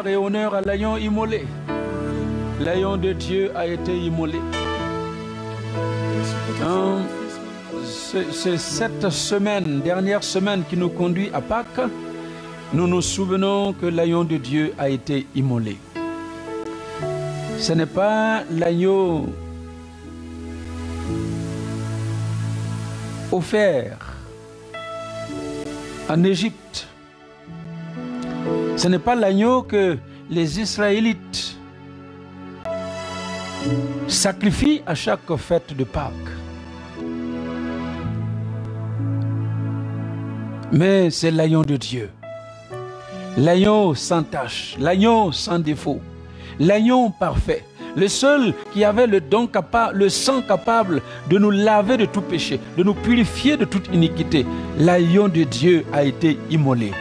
gloire et honneur à l'agneau immolé. L'agneau de Dieu a été immolé. C'est cette semaine, dernière semaine qui nous conduit à Pâques, nous nous souvenons que l'agneau de Dieu a été immolé. Ce n'est pas l'agneau offert en Égypte. Ce n'est pas l'agneau que les Israélites sacrifient à chaque fête de Pâques. Mais c'est l'agneau de Dieu. L'agneau sans tache, l'agneau sans défaut, l'agneau parfait. Le seul qui avait le sang capable de nous laver de tout péché, de nous purifier de toute iniquité. L'agneau de Dieu a été immolé.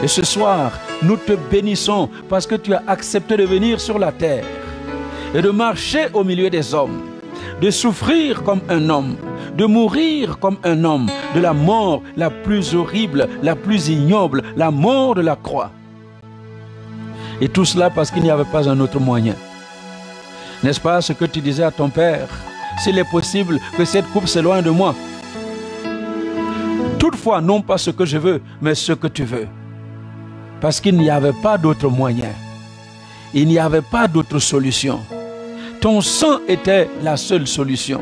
Et ce soir, nous te bénissons parce que tu as accepté de venir sur la terre et de marcher au milieu des hommes, de souffrir comme un homme, de mourir comme un homme, de la mort la plus horrible, la plus ignoble, la mort de la croix. Et tout cela parce qu'il n'y avait pas un autre moyen. N'est-ce pas ce que tu disais à ton père? S'il est possible que cette coupe s'éloigne de moi. Toutefois, non pas ce que je veux, mais ce que tu veux. Parce qu'il n'y avait pas d'autre moyen. Il n'y avait pas d'autre solution. Ton sang était la seule solution.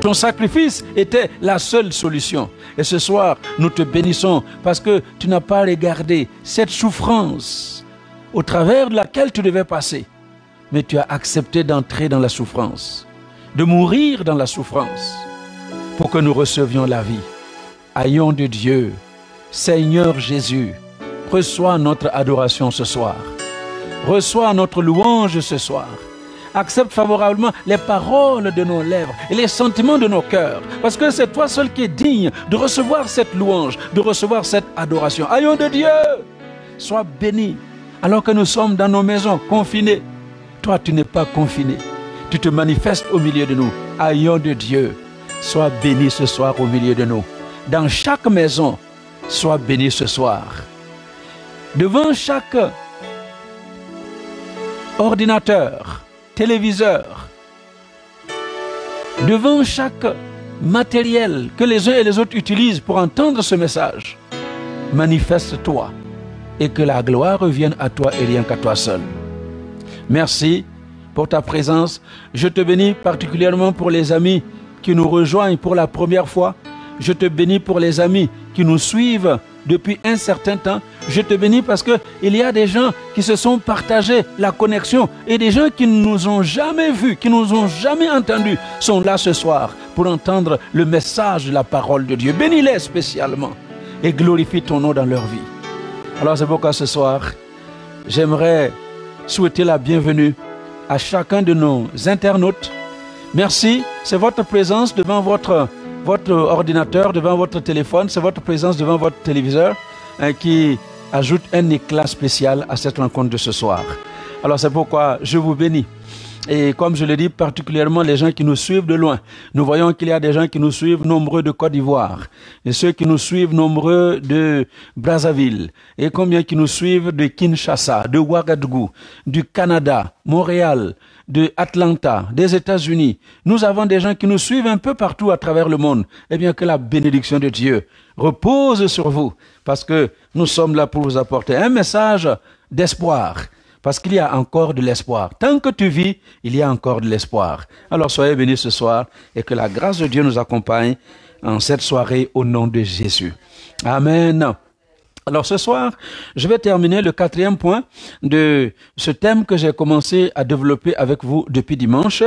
Ton sacrifice était la seule solution. Et ce soir, nous te bénissons parce que tu n'as pas regardé cette souffrance au travers de laquelle tu devais passer. Mais tu as accepté d'entrer dans la souffrance, de mourir dans la souffrance, pour que nous recevions la vie. Agneau de Dieu, Seigneur Jésus, reçois notre adoration ce soir. Reçois notre louange ce soir. Accepte favorablement les paroles de nos lèvres et les sentiments de nos cœurs. Parce que c'est toi seul qui es digne de recevoir cette louange, de recevoir cette adoration. Agneau de Dieu, sois béni. Alors que nous sommes dans nos maisons confinés, toi tu n'es pas confiné. Tu te manifestes au milieu de nous. Agneau de Dieu, sois béni ce soir au milieu de nous. Dans chaque maison, sois béni ce soir. Devant chaque ordinateur, téléviseur, devant chaque matériel que les uns et les autres utilisent pour entendre ce message, manifeste-toi et que la gloire revienne à toi et rien qu'à toi seul. Merci pour ta présence. Je te bénis particulièrement pour les amis qui nous rejoignent pour la première fois. Je te bénis pour les amis qui nous suivent depuis un certain temps. Je te bénis parce qu'il y a des gens qui se sont partagés la connexion et des gens qui ne nous ont jamais vus, qui ne nous ont jamais entendus, sont là ce soir pour entendre le message de la parole de Dieu. Bénis-les spécialement et glorifie ton nom dans leur vie. Alors c'est pourquoi ce soir, j'aimerais souhaiter la bienvenue à chacun de nos internautes. Merci, c'est votre présence devant votre ordinateur, devant votre téléphone, c'est votre présence devant votre téléviseur qui ajoute un éclat spécial à cette rencontre de ce soir. Alors c'est pourquoi je vous bénis. Et comme je le dis, particulièrement les gens qui nous suivent de loin. Nous voyons qu'il y a des gens qui nous suivent nombreux de Côte d'Ivoire. Et ceux qui nous suivent nombreux de Brazzaville. Et combien qui nous suivent de Kinshasa, de Ouagadougou, du Canada, Montréal, de Atlanta, des États-Unis. Nous avons des gens qui nous suivent un peu partout à travers le monde. Eh bien que la bénédiction de Dieu repose sur vous. Parce que nous sommes là pour vous apporter un message d'espoir. Parce qu'il y a encore de l'espoir. Tant que tu vis, il y a encore de l'espoir. Alors soyez bénis ce soir et que la grâce de Dieu nous accompagne en cette soirée au nom de Jésus. Amen. Alors ce soir, je vais terminer le 4e point de ce thème que j'ai commencé à développer avec vous depuis dimanche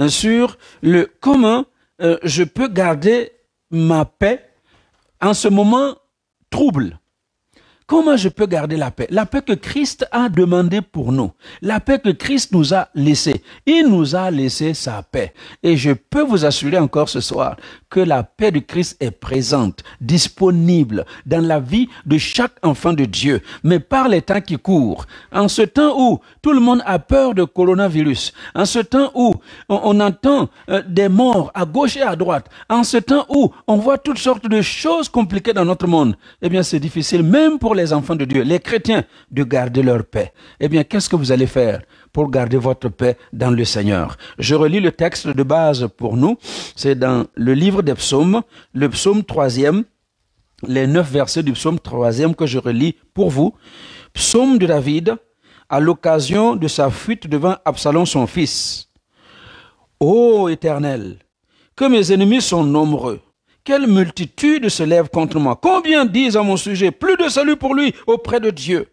sur le comment je peux garder ma paix en ce moment trouble. Comment je peux garder la paix? La paix que Christ a demandé pour nous. La paix que Christ nous a laissée. Il nous a laissé sa paix. Et je peux vous assurer encore ce soir que la paix de Christ est présente, disponible dans la vie de chaque enfant de Dieu. Mais par les temps qui courent, en ce temps où tout le monde a peur de coronavirus, en ce temps où on entend des morts à gauche et à droite, en ce temps où on voit toutes sortes de choses compliquées dans notre monde, eh bien c'est difficile même pour les enfants de Dieu, les chrétiens, de garder leur paix. Eh bien, qu'est-ce que vous allez faire pour garder votre paix dans le Seigneur? Je relis le texte de base pour nous. C'est dans le livre des psaumes, le psaume 3e, les 9 versets du psaume 3e que je relis pour vous. Psaume de David, à l'occasion de sa fuite devant Absalom son fils. Ô Éternel, que mes ennemis sont nombreux. Quelle multitude se lève contre moi. Combien disent à mon sujet, plus de salut pour lui auprès de Dieu.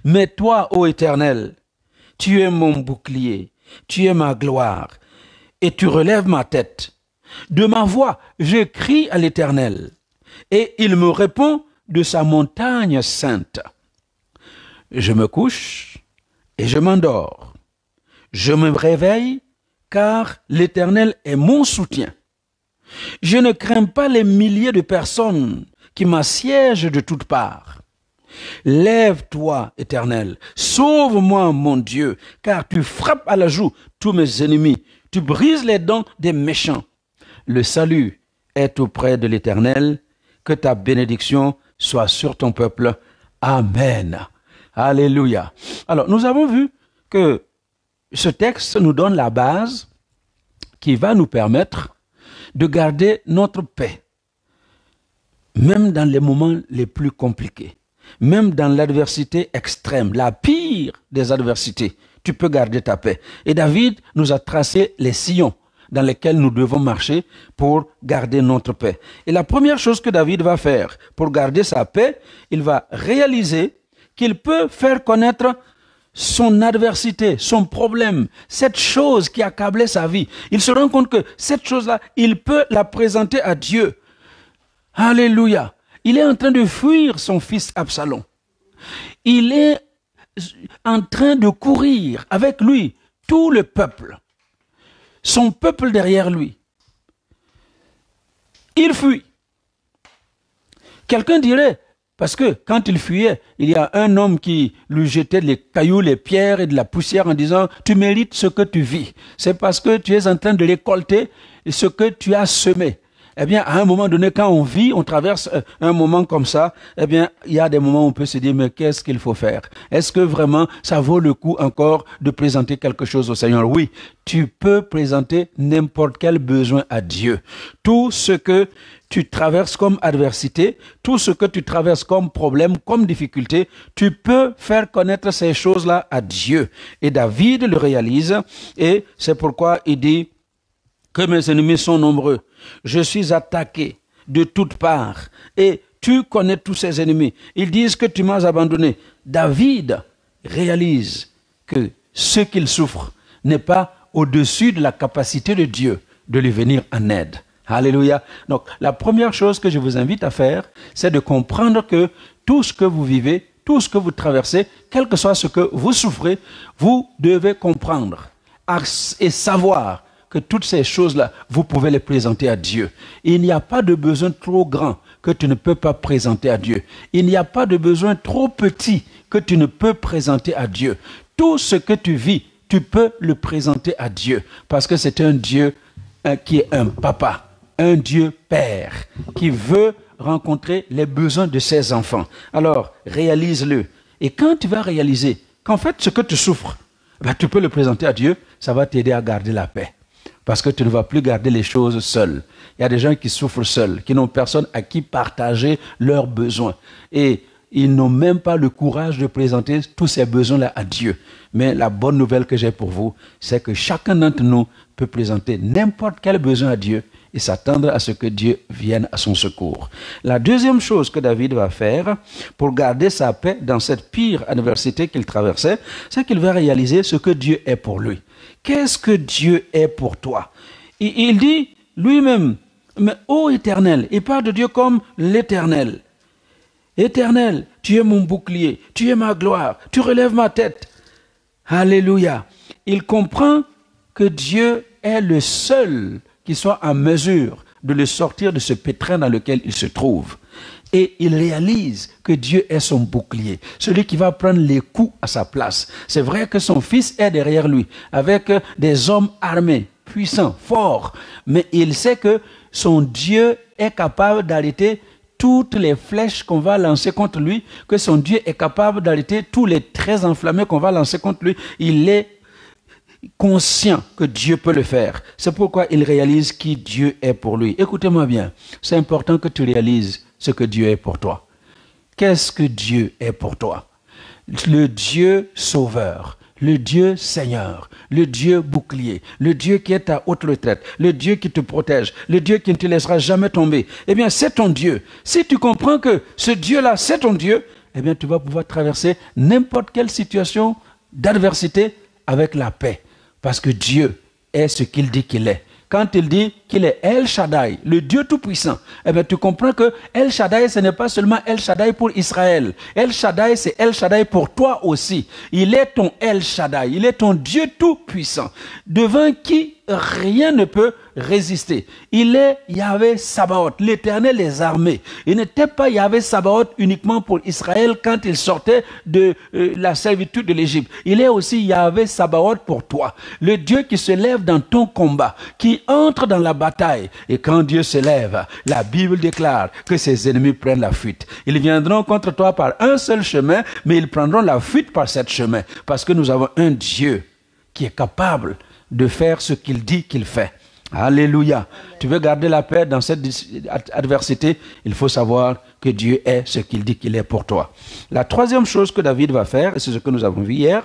Mais toi, ô Éternel, tu es mon bouclier, tu es ma gloire, et tu relèves ma tête. De ma voix, je crie à l'Éternel, et il me répond de sa montagne sainte. Je me couche et je m'endors. Je me réveille, car l'Éternel est mon soutien. Je ne crains pas les milliers de personnes qui m'assiègent de toutes parts. Lève-toi, Éternel, sauve-moi, mon Dieu, car tu frappes à la joue tous mes ennemis, tu brises les dents des méchants. Le salut est auprès de l'Éternel, que ta bénédiction soit sur ton peuple. Amen. Alléluia. Alors, nous avons vu que ce texte nous donne la base qui va nous permettre de garder notre paix, même dans les moments les plus compliqués. Même dans l'adversité extrême, la pire des adversités, tu peux garder ta paix. Et David nous a tracé les sillons dans lesquels nous devons marcher pour garder notre paix. Et la première chose que David va faire pour garder sa paix, il va réaliser qu'il peut faire connaître son adversité, son problème, cette chose qui accablait sa vie. Il se rend compte que cette chose-là, il peut la présenter à Dieu. Alléluia. Il est en train de fuir son fils Absalom. Il est en train de courir avec lui tout le peuple. Son peuple derrière lui. Il fuit. Quelqu'un dirait, parce que quand il fuyait, il y a un homme qui lui jetait les cailloux, les pierres et de la poussière en disant « Tu mérites ce que tu vis. C'est parce que tu es en train de récolter ce que tu as semé. » Eh bien, à un moment donné, quand on vit, on traverse un moment comme ça, eh bien, il y a des moments où on peut se dire, mais qu'est-ce qu'il faut faire? Est-ce que vraiment ça vaut le coup encore de présenter quelque chose au Seigneur? Oui, tu peux présenter n'importe quel besoin à Dieu. Tout ce que tu traverses comme adversité, tout ce que tu traverses comme problème, comme difficulté, tu peux faire connaître ces choses-là à Dieu. Et David le réalise, et c'est pourquoi il dit que mes ennemis sont nombreux. Je suis attaqué de toutes parts et tu connais tous ses ennemis. Ils disent que tu m'as abandonné. David réalise que ce qu'il souffre n'est pas au-dessus de la capacité de Dieu de lui venir en aide. Alléluia. Donc, la première chose que je vous invite à faire, c'est de comprendre que tout ce que vous vivez, tout ce que vous traversez, quel que soit ce que vous souffrez, vous devez comprendre et savoir que toutes ces choses-là, vous pouvez les présenter à Dieu. Il n'y a pas de besoin trop grand que tu ne peux pas présenter à Dieu. Il n'y a pas de besoin trop petit que tu ne peux présenter à Dieu. Tout ce que tu vis, tu peux le présenter à Dieu. Parce que c'est un Dieu qui est un papa, un Dieu père, qui veut rencontrer les besoins de ses enfants. Alors, réalise-le. Et quand tu vas réaliser qu'en fait, ce que tu souffres, ben, tu peux le présenter à Dieu, ça va t'aider à garder la paix. Parce que tu ne vas plus garder les choses seul. Il y a des gens qui souffrent seuls, qui n'ont personne à qui partager leurs besoins. Et ils n'ont même pas le courage de présenter tous ces besoins-là à Dieu. Mais la bonne nouvelle que j'ai pour vous, c'est que chacun d'entre nous peut présenter n'importe quel besoin à Dieu et s'attendre à ce que Dieu vienne à son secours. La deuxième chose que David va faire pour garder sa paix dans cette pire adversité qu'il traversait, c'est qu'il va réaliser ce que Dieu est pour lui. Qu'est-ce que Dieu est pour toi? Il dit lui-même, mais ô Éternel, il parle de Dieu comme l'Éternel. Éternel, tu es mon bouclier, tu es ma gloire, tu relèves ma tête. Alléluia. Il comprend que Dieu est le seul qui soit en mesure de le sortir de ce pétrin dans lequel il se trouve. Et il réalise que Dieu est son bouclier, celui qui va prendre les coups à sa place. C'est vrai que son fils est derrière lui, avec des hommes armés, puissants, forts, mais il sait que son Dieu est capable d'arrêter toutes les flèches qu'on va lancer contre lui, que son Dieu est capable d'arrêter tous les traits enflammés qu'on va lancer contre lui. Il est conscient que Dieu peut le faire. C'est pourquoi il réalise qui Dieu est pour lui. Écoutez-moi bien, c'est important que tu réalises ce que Dieu est pour toi. Qu'est-ce que Dieu est pour toi? Le Dieu sauveur, le Dieu Seigneur, le Dieu bouclier, le Dieu qui est ta haute retraite, le Dieu qui te protège, le Dieu qui ne te laissera jamais tomber. Eh bien, c'est ton Dieu. Si tu comprends que ce Dieu-là, c'est ton Dieu, eh bien, tu vas pouvoir traverser n'importe quelle situation d'adversité avec la paix. Parce que Dieu est ce qu'il dit qu'il est. Quand il dit qu'il est El Shaddai, le Dieu Tout-Puissant, eh bien, tu comprends que El Shaddai, ce n'est pas seulement El Shaddai pour Israël. El Shaddai, c'est El Shaddai pour toi aussi. Il est ton El Shaddai, il est ton Dieu Tout-Puissant, devant qui rien ne peut résister. Il est Yahvé Sabaoth, l'Éternel des armées. Il n'était pas Yahvé Sabaoth uniquement pour Israël quand il sortait de la servitude de l'Égypte. Il est aussi Yahvé Sabaoth pour toi. Le Dieu qui se lève dans ton combat, qui entre dans la bataille. Et quand Dieu se lève, la Bible déclare que ses ennemis prennent la fuite. Ils viendront contre toi par un seul chemin, mais ils prendront la fuite par ce chemin. Parce que nous avons un Dieu qui est capable de faire ce qu'il dit qu'il fait. Alléluia. Amen. Tu veux garder la paix dans cette adversité, il faut savoir que Dieu est ce qu'il dit qu'il est pour toi. La troisième chose que David va faire, et c'est ce que nous avons vu hier,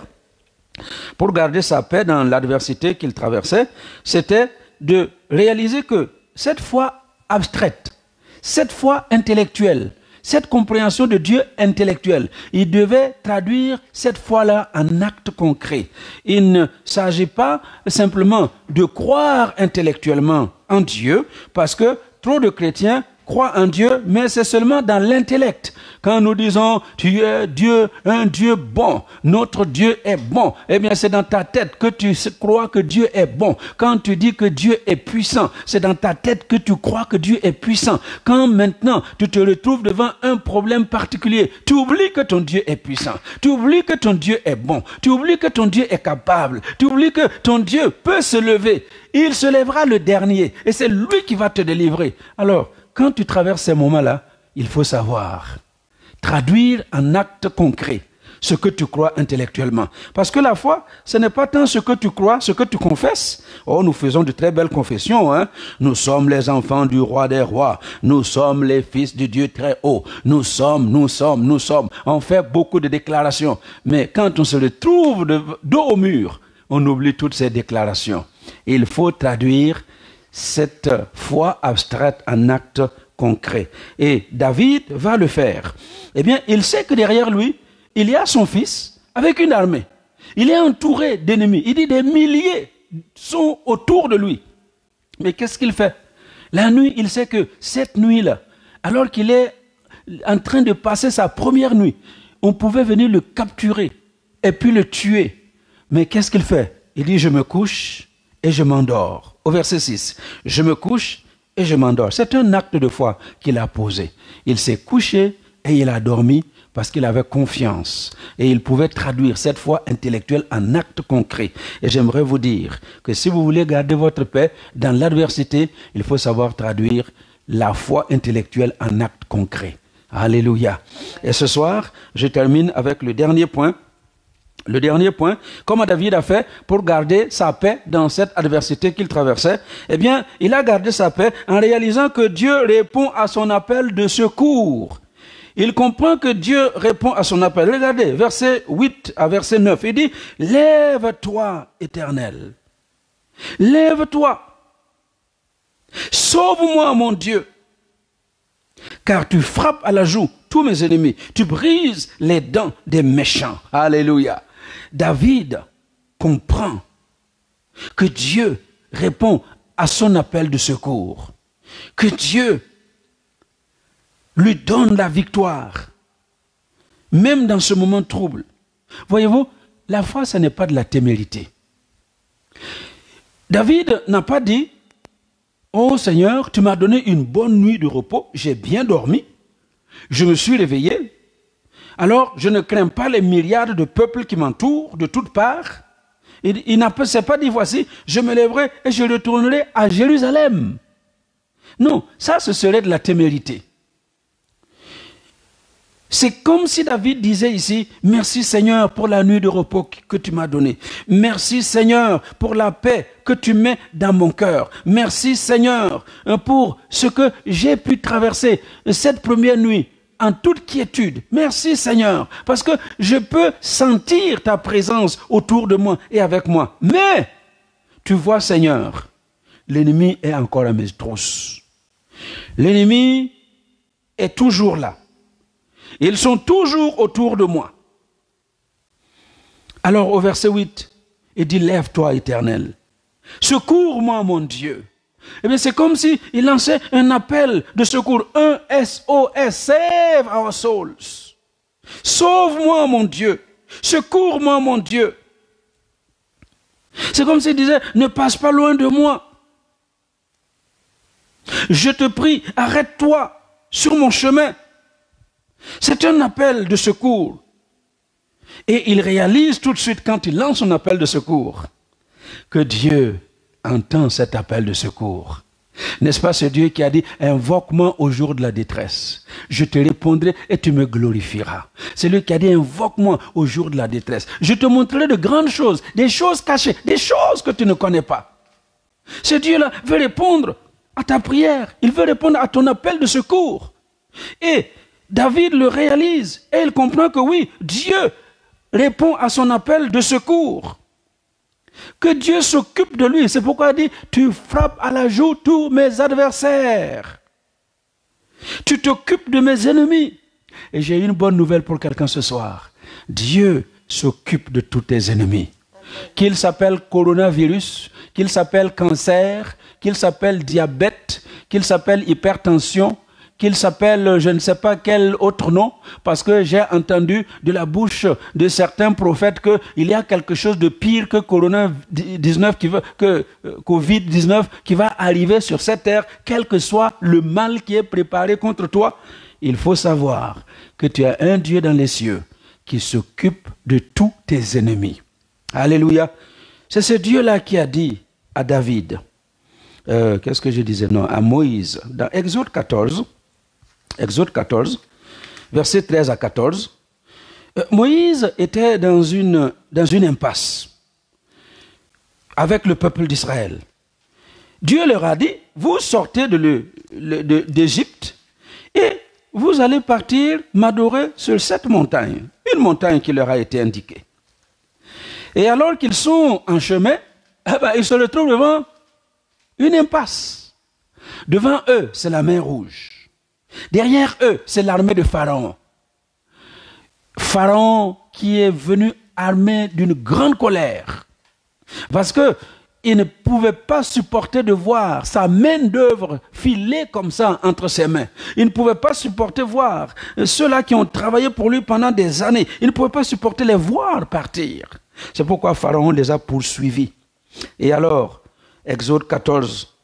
pour garder sa paix dans l'adversité qu'il traversait, c'était de réaliser que cette foi abstraite, cette foi intellectuelle, cette compréhension de Dieu intellectuelle, il devait traduire cette foi-là en actes concrets. Il ne s'agit pas simplement de croire intellectuellement en Dieu, parce que trop de chrétiens croient en Dieu, mais c'est seulement dans l'intellect. Quand nous disons « Tu es Dieu, un Dieu bon, notre Dieu est bon », eh bien c'est dans ta tête que tu crois que Dieu est bon. Quand tu dis que Dieu est puissant, c'est dans ta tête que tu crois que Dieu est puissant. Quand maintenant tu te retrouves devant un problème particulier, tu oublies que ton Dieu est puissant. Tu oublies que ton Dieu est bon. Tu oublies que ton Dieu est capable. Tu oublies que ton Dieu peut se lever. Il se lèvera le dernier et c'est lui qui va te délivrer. Alors, quand tu traverses ces moments-là, il faut savoir traduire en actes concrets ce que tu crois intellectuellement. Parce que la foi, ce n'est pas tant ce que tu crois, ce que tu confesses. Oh, nous faisons de très belles confessions, hein. Nous sommes les enfants du roi des rois. Nous sommes les fils du Dieu très haut. Nous sommes. On fait beaucoup de déclarations. Mais quand on se retrouve dos au mur, on oublie toutes ces déclarations. Il faut traduire cette foi abstraite en actes concrets. Et David va le faire. Eh bien, il sait que derrière lui, il y a son fils avec une armée. Il est entouré d'ennemis. Il dit des milliers sont autour de lui. Mais qu'est-ce qu'il fait? La nuit, il sait que cette nuit-là, alors qu'il est en train de passer sa première nuit, on pouvait venir le capturer et puis le tuer. Mais qu'est-ce qu'il fait? Il dit, je me couche et je m'endors. Au verset 6, je me couche et je m'endors. C'est un acte de foi qu'il a posé. Il s'est couché et il a dormi parce qu'il avait confiance. Et il pouvait traduire cette foi intellectuelle en actes concrets. Et j'aimerais vous dire que si vous voulez garder votre paix dans l'adversité, il faut savoir traduire la foi intellectuelle en actes concrets. Alléluia. Et ce soir, je termine avec le dernier point. Le dernier point, comment David a fait pour garder sa paix dans cette adversité qu'il traversait? Eh bien, il a gardé sa paix en réalisant que Dieu répond à son appel de secours. Il comprend que Dieu répond à son appel. Regardez, verset 8 à verset 9, il dit, « Lève-toi, Éternel, lève-toi, sauve-moi, mon Dieu, car tu frappes à la joue tous mes ennemis, tu brises les dents des méchants. » Alléluia. David comprend que Dieu répond à son appel de secours, que Dieu lui donne la victoire, même dans ce moment trouble. Voyez-vous, la foi, ce n'est pas de la témérité. David n'a pas dit, oh Seigneur, tu m'as donné une bonne nuit de repos, j'ai bien dormi, je me suis réveillé, alors je ne crains pas les milliards de peuples qui m'entourent de toutes parts. Il n'a pas dit, voici, je me lèverai et je retournerai à Jérusalem. Non, ça ce serait de la témérité. C'est comme si David disait ici, merci Seigneur pour la nuit de repos que tu m'as donnée. Merci Seigneur pour la paix que tu mets dans mon cœur. Merci Seigneur pour ce que j'ai pu traverser cette première nuit en toute quiétude. Merci Seigneur, parce que je peux sentir ta présence autour de moi et avec moi. Mais, tu vois Seigneur, l'ennemi est encore à mes trousses. L'ennemi est toujours là. Ils sont toujours autour de moi. Alors au verset 8, il dit, lève-toi éternel. Secours-moi mon Dieu. Eh bien c'est comme s'il lançait un appel de secours. Un SOS, save our souls. Sauve-moi mon Dieu. Secours-moi mon Dieu. C'est comme s'il disait, ne passe pas loin de moi. Je te prie, arrête-toi sur mon chemin. C'est un appel de secours. Et il réalise tout de suite quand il lance son appel de secours que Dieu entend cet appel de secours. N'est-ce pas ce Dieu qui a dit, invoque-moi au jour de la détresse. Je te répondrai et tu me glorifieras. C'est lui qui a dit, invoque-moi au jour de la détresse. Je te montrerai de grandes choses, des choses cachées, des choses que tu ne connais pas. Ce Dieu-là veut répondre à ta prière. Il veut répondre à ton appel de secours. Et David le réalise et il comprend que oui, Dieu répond à son appel de secours. Que Dieu s'occupe de lui. C'est pourquoi il dit, tu frappes à la joue tous mes adversaires. Tu t'occupes de mes ennemis. Et j'ai une bonne nouvelle pour quelqu'un ce soir. Dieu s'occupe de tous tes ennemis. Qu'il s'appelle coronavirus, qu'il s'appelle cancer, qu'il s'appelle diabète, qu'il s'appelle hypertension, qu'il s'appelle je ne sais pas quel autre nom, parce que j'ai entendu de la bouche de certains prophètes qu'il y a quelque chose de pire que Covid-19 qui va arriver sur cette terre, quel que soit le mal qui est préparé contre toi. Il faut savoir que tu as un Dieu dans les cieux qui s'occupe de tous tes ennemis. Alléluia. C'est ce Dieu-là qui a dit à David, qu'est-ce que je disais? Non, à Moïse, dans Exode 14, versets 13 à 14, Moïse était dans une impasse avec le peuple d'Israël. Dieu leur a dit, vous sortez d'Égypte et vous allez partir m'adorer sur cette montagne, une montagne qui leur a été indiquée. Et alors qu'ils sont en chemin, ils se retrouvent devant une impasse. Devant eux, c'est la mer Rouge. Derrière eux, c'est l'armée de Pharaon. Pharaon qui est venu armé d'une grande colère. Parce qu'il ne pouvait pas supporter de voir sa main d'œuvre filer comme ça entre ses mains. Il ne pouvait pas supporter voir ceux-là qui ont travaillé pour lui pendant des années. Il ne pouvait pas supporter les voir partir. C'est pourquoi Pharaon les a poursuivis. Et alors, Exode 14,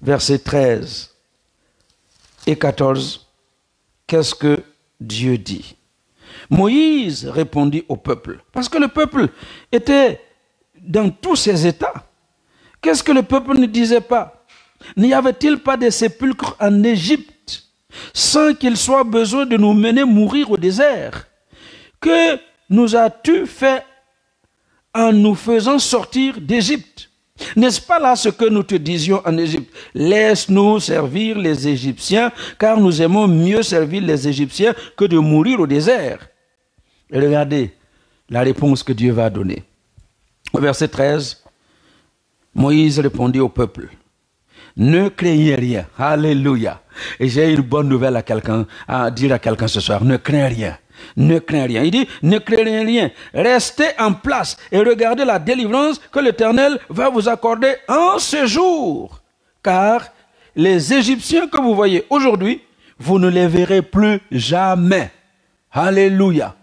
versets 13 et 14, qu'est-ce que Dieu dit? Moïse répondit au peuple, parce que le peuple était dans tous ses états. Qu'est-ce que le peuple ne disait pas? N'y avait-il pas de sépulcres en Égypte, sans qu'il soit besoin de nous mener mourir au désert? Que nous as-tu fait en nous faisant sortir d'Égypte? N'est-ce pas là ce que nous te disions en Égypte? Laisse-nous servir les Égyptiens, car nous aimons mieux servir les Égyptiens que de mourir au désert. Et regardez la réponse que Dieu va donner. Au verset 13, Moïse répondit au peuple, ne craignez rien. Alléluia. Et j'ai une bonne nouvelle à dire à quelqu'un ce soir. Ne crains rien. Ne crains rien. Il dit, ne craignez rien. Restez en place et regardez la délivrance que l'Éternel va vous accorder en ce jour. Car les Égyptiens que vous voyez aujourd'hui, vous ne les verrez plus jamais. Alléluia.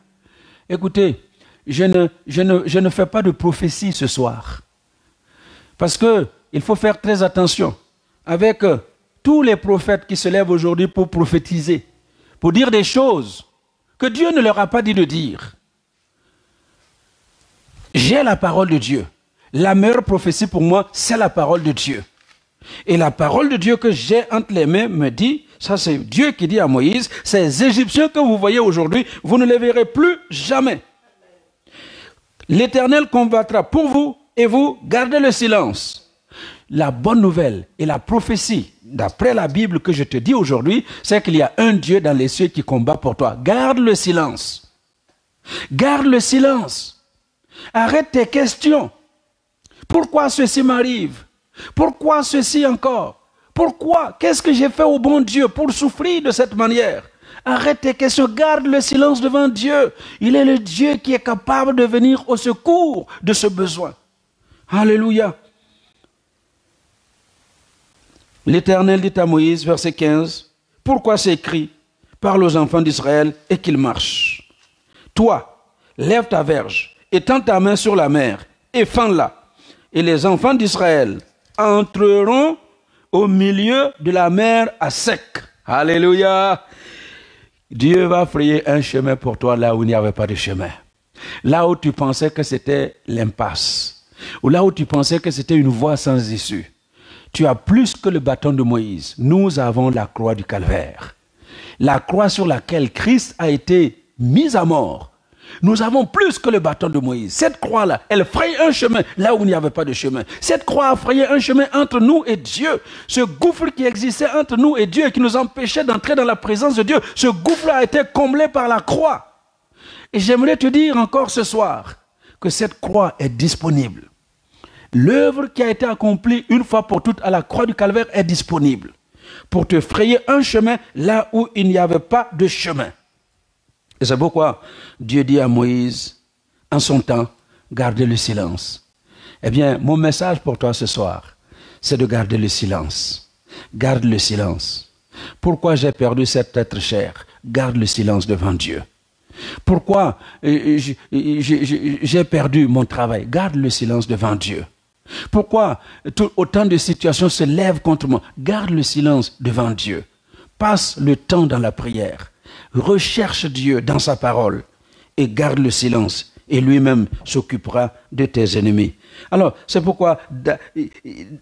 Écoutez, je ne fais pas de prophétie ce soir. Parce que il faut faire très attention avec tous les prophètes qui se lèvent aujourd'hui pour prophétiser, pour dire des choses que Dieu ne leur a pas dit de dire. J'ai la parole de Dieu. La meilleure prophétie pour moi, c'est la parole de Dieu. Et la parole de Dieu que j'ai entre les mains me dit, ça c'est Dieu qui dit à Moïse, ces Égyptiens que vous voyez aujourd'hui, vous ne les verrez plus jamais. L'Éternel combattra pour vous et vous gardez le silence. La bonne nouvelle et la prophétie, d'après la Bible que je te dis aujourd'hui, c'est qu'il y a un Dieu dans les cieux qui combat pour toi. Garde le silence. Garde le silence. Arrête tes questions. Pourquoi ceci m'arrive? Pourquoi ceci encore? Pourquoi? Qu'est-ce que j'ai fait au bon Dieu pour souffrir de cette manière? Arrête tes questions, garde le silence devant Dieu. Il est le Dieu qui est capable de venir au secours de ce besoin. Alléluia. L'Éternel dit à Moïse, verset 15, « Pourquoi c'est écrit, parle aux enfants d'Israël et qu'ils marchent. Toi, lève ta verge, étends ta main sur la mer, et fends-la. Et les enfants d'Israël entreront au milieu de la mer à sec. » Alléluia. Dieu va frayer un chemin pour toi là où il n'y avait pas de chemin. Là où tu pensais que c'était l'impasse. Ou là où tu pensais que c'était une voie sans issue. Tu as plus que le bâton de Moïse. Nous avons la croix du calvaire. La croix sur laquelle Christ a été mis à mort. Nous avons plus que le bâton de Moïse. Cette croix-là, elle fraye un chemin là où il n'y avait pas de chemin. Cette croix a frayé un chemin entre nous et Dieu. Ce gouffre qui existait entre nous et Dieu et qui nous empêchait d'entrer dans la présence de Dieu, ce gouffre a été comblé par la croix. Et j'aimerais te dire encore ce soir que cette croix est disponible. L'œuvre qui a été accomplie une fois pour toutes à la croix du calvaire est disponible pour te frayer un chemin là où il n'y avait pas de chemin. Et c'est pourquoi Dieu dit à Moïse, en son temps, gardez le silence. Eh bien, mon message pour toi ce soir, c'est de garder le silence. Garde le silence. Pourquoi j'ai perdu cet être cher? Garde le silence devant Dieu. Pourquoi j'ai perdu mon travail? Garde le silence devant Dieu. Pourquoi autant de situations se lèvent contre moi? Garde le silence devant Dieu. Passe le temps dans la prière. Recherche Dieu dans sa parole et garde le silence et lui-même s'occupera de tes ennemis. Alors, c'est pourquoi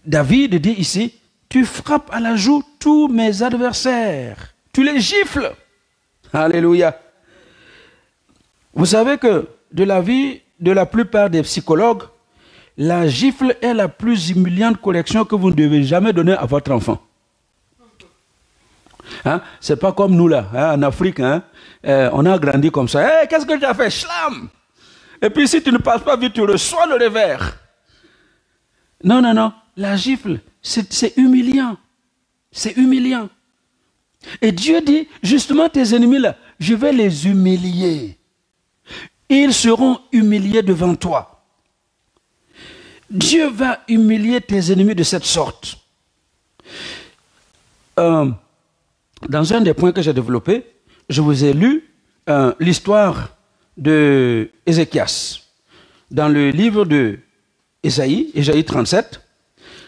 David dit ici, tu frappes à la joue tous mes adversaires. Tu les gifles. Alléluia. Vous savez que de la vie de la plupart des psychologues, la gifle est la plus humiliante correction que vous ne devez jamais donner à votre enfant. Hein? C'est pas comme nous là, hein, en Afrique, hein? On a grandi comme ça. Hey, qu'est-ce que tu as fait? Schlam! Et puis si tu ne passes pas vite, tu reçois le revers. Non, non, non. La gifle, c'est humiliant. C'est humiliant. Et Dieu dit, justement, tes ennemis là, je vais les humilier. Ils seront humiliés devant toi. Dieu va humilier tes ennemis de cette sorte. Dans un des points que j'ai développé, je vous ai lu l'histoire de Ézéchias. Dans le livre de Ésaïe 37,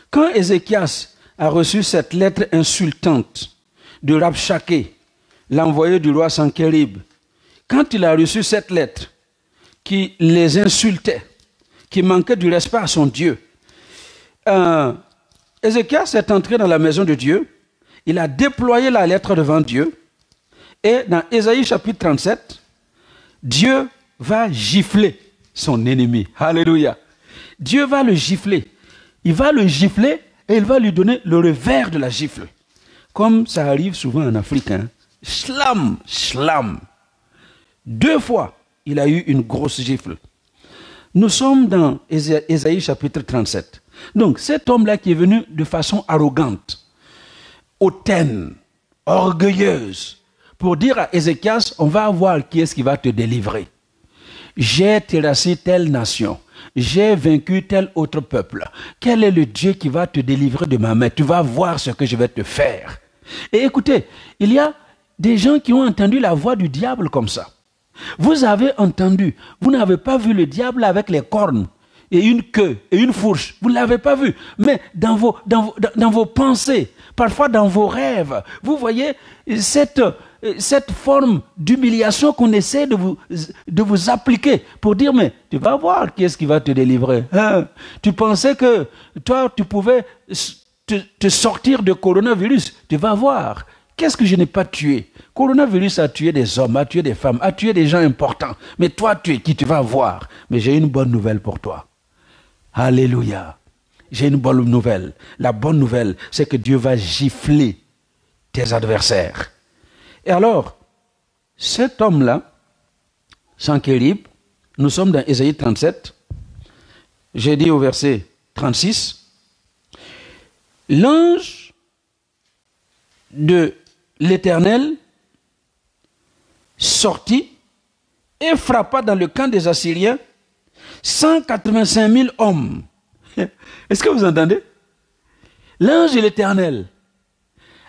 quand Ézéchias a reçu cette lettre insultante de Rabshakeh, l'envoyé du roi Sankérib, quand il a reçu cette lettre qui les insultait, qui manquait du respect à son Dieu, Ézéchias est entré dans la maison de Dieu. Il a déployé la lettre devant Dieu. Et dans Ésaïe chapitre 37, Dieu va gifler son ennemi. Alléluia. Dieu va le gifler. Il va le gifler et il va lui donner le revers de la gifle. Comme ça arrive souvent en Afrique. Hein. Shlam, shlam. 2 fois, il a eu une grosse gifle. Nous sommes dans Ésaïe chapitre 37. Donc cet homme-là qui est venu de façon arrogante, hautaine, orgueilleuse, pour dire à Ézéchias, on va voir qui est-ce qui va te délivrer. J'ai terrassé telle nation, j'ai vaincu tel autre peuple. Quel est le Dieu qui va te délivrer de ma main? Tu vas voir ce que je vais te faire. Et écoutez, il y a des gens qui ont entendu la voix du diable comme ça. Vous avez entendu, vous n'avez pas vu le diable avec les cornes. et une queue et une fourche. Vous ne l'avez pas vu. Mais dans vos pensées, parfois dans vos rêves, vous voyez cette forme d'humiliation qu'on essaie de vous appliquer pour dire, mais tu vas voir qui est-ce qui va te délivrer. Hein? Tu pensais que toi, tu pouvais te sortir de coronavirus. Tu vas voir. Qu'est-ce que je n'ai pas tué? Coronavirus a tué des hommes, a tué des femmes, a tué des gens importants. Mais toi, tu es qui? Tu vas voir. Mais j'ai une bonne nouvelle pour toi. Alléluia. J'ai une bonne nouvelle. La bonne nouvelle, c'est que Dieu va gifler tes adversaires. Et alors, cet homme-là, Sanchérib, nous sommes dans Ésaïe 37, j'ai dit au verset 36, l'ange de l'Éternel sortit et frappa dans le camp des Assyriens 185 000 hommes. Est-ce que vous entendez? L'ange de l'Éternel,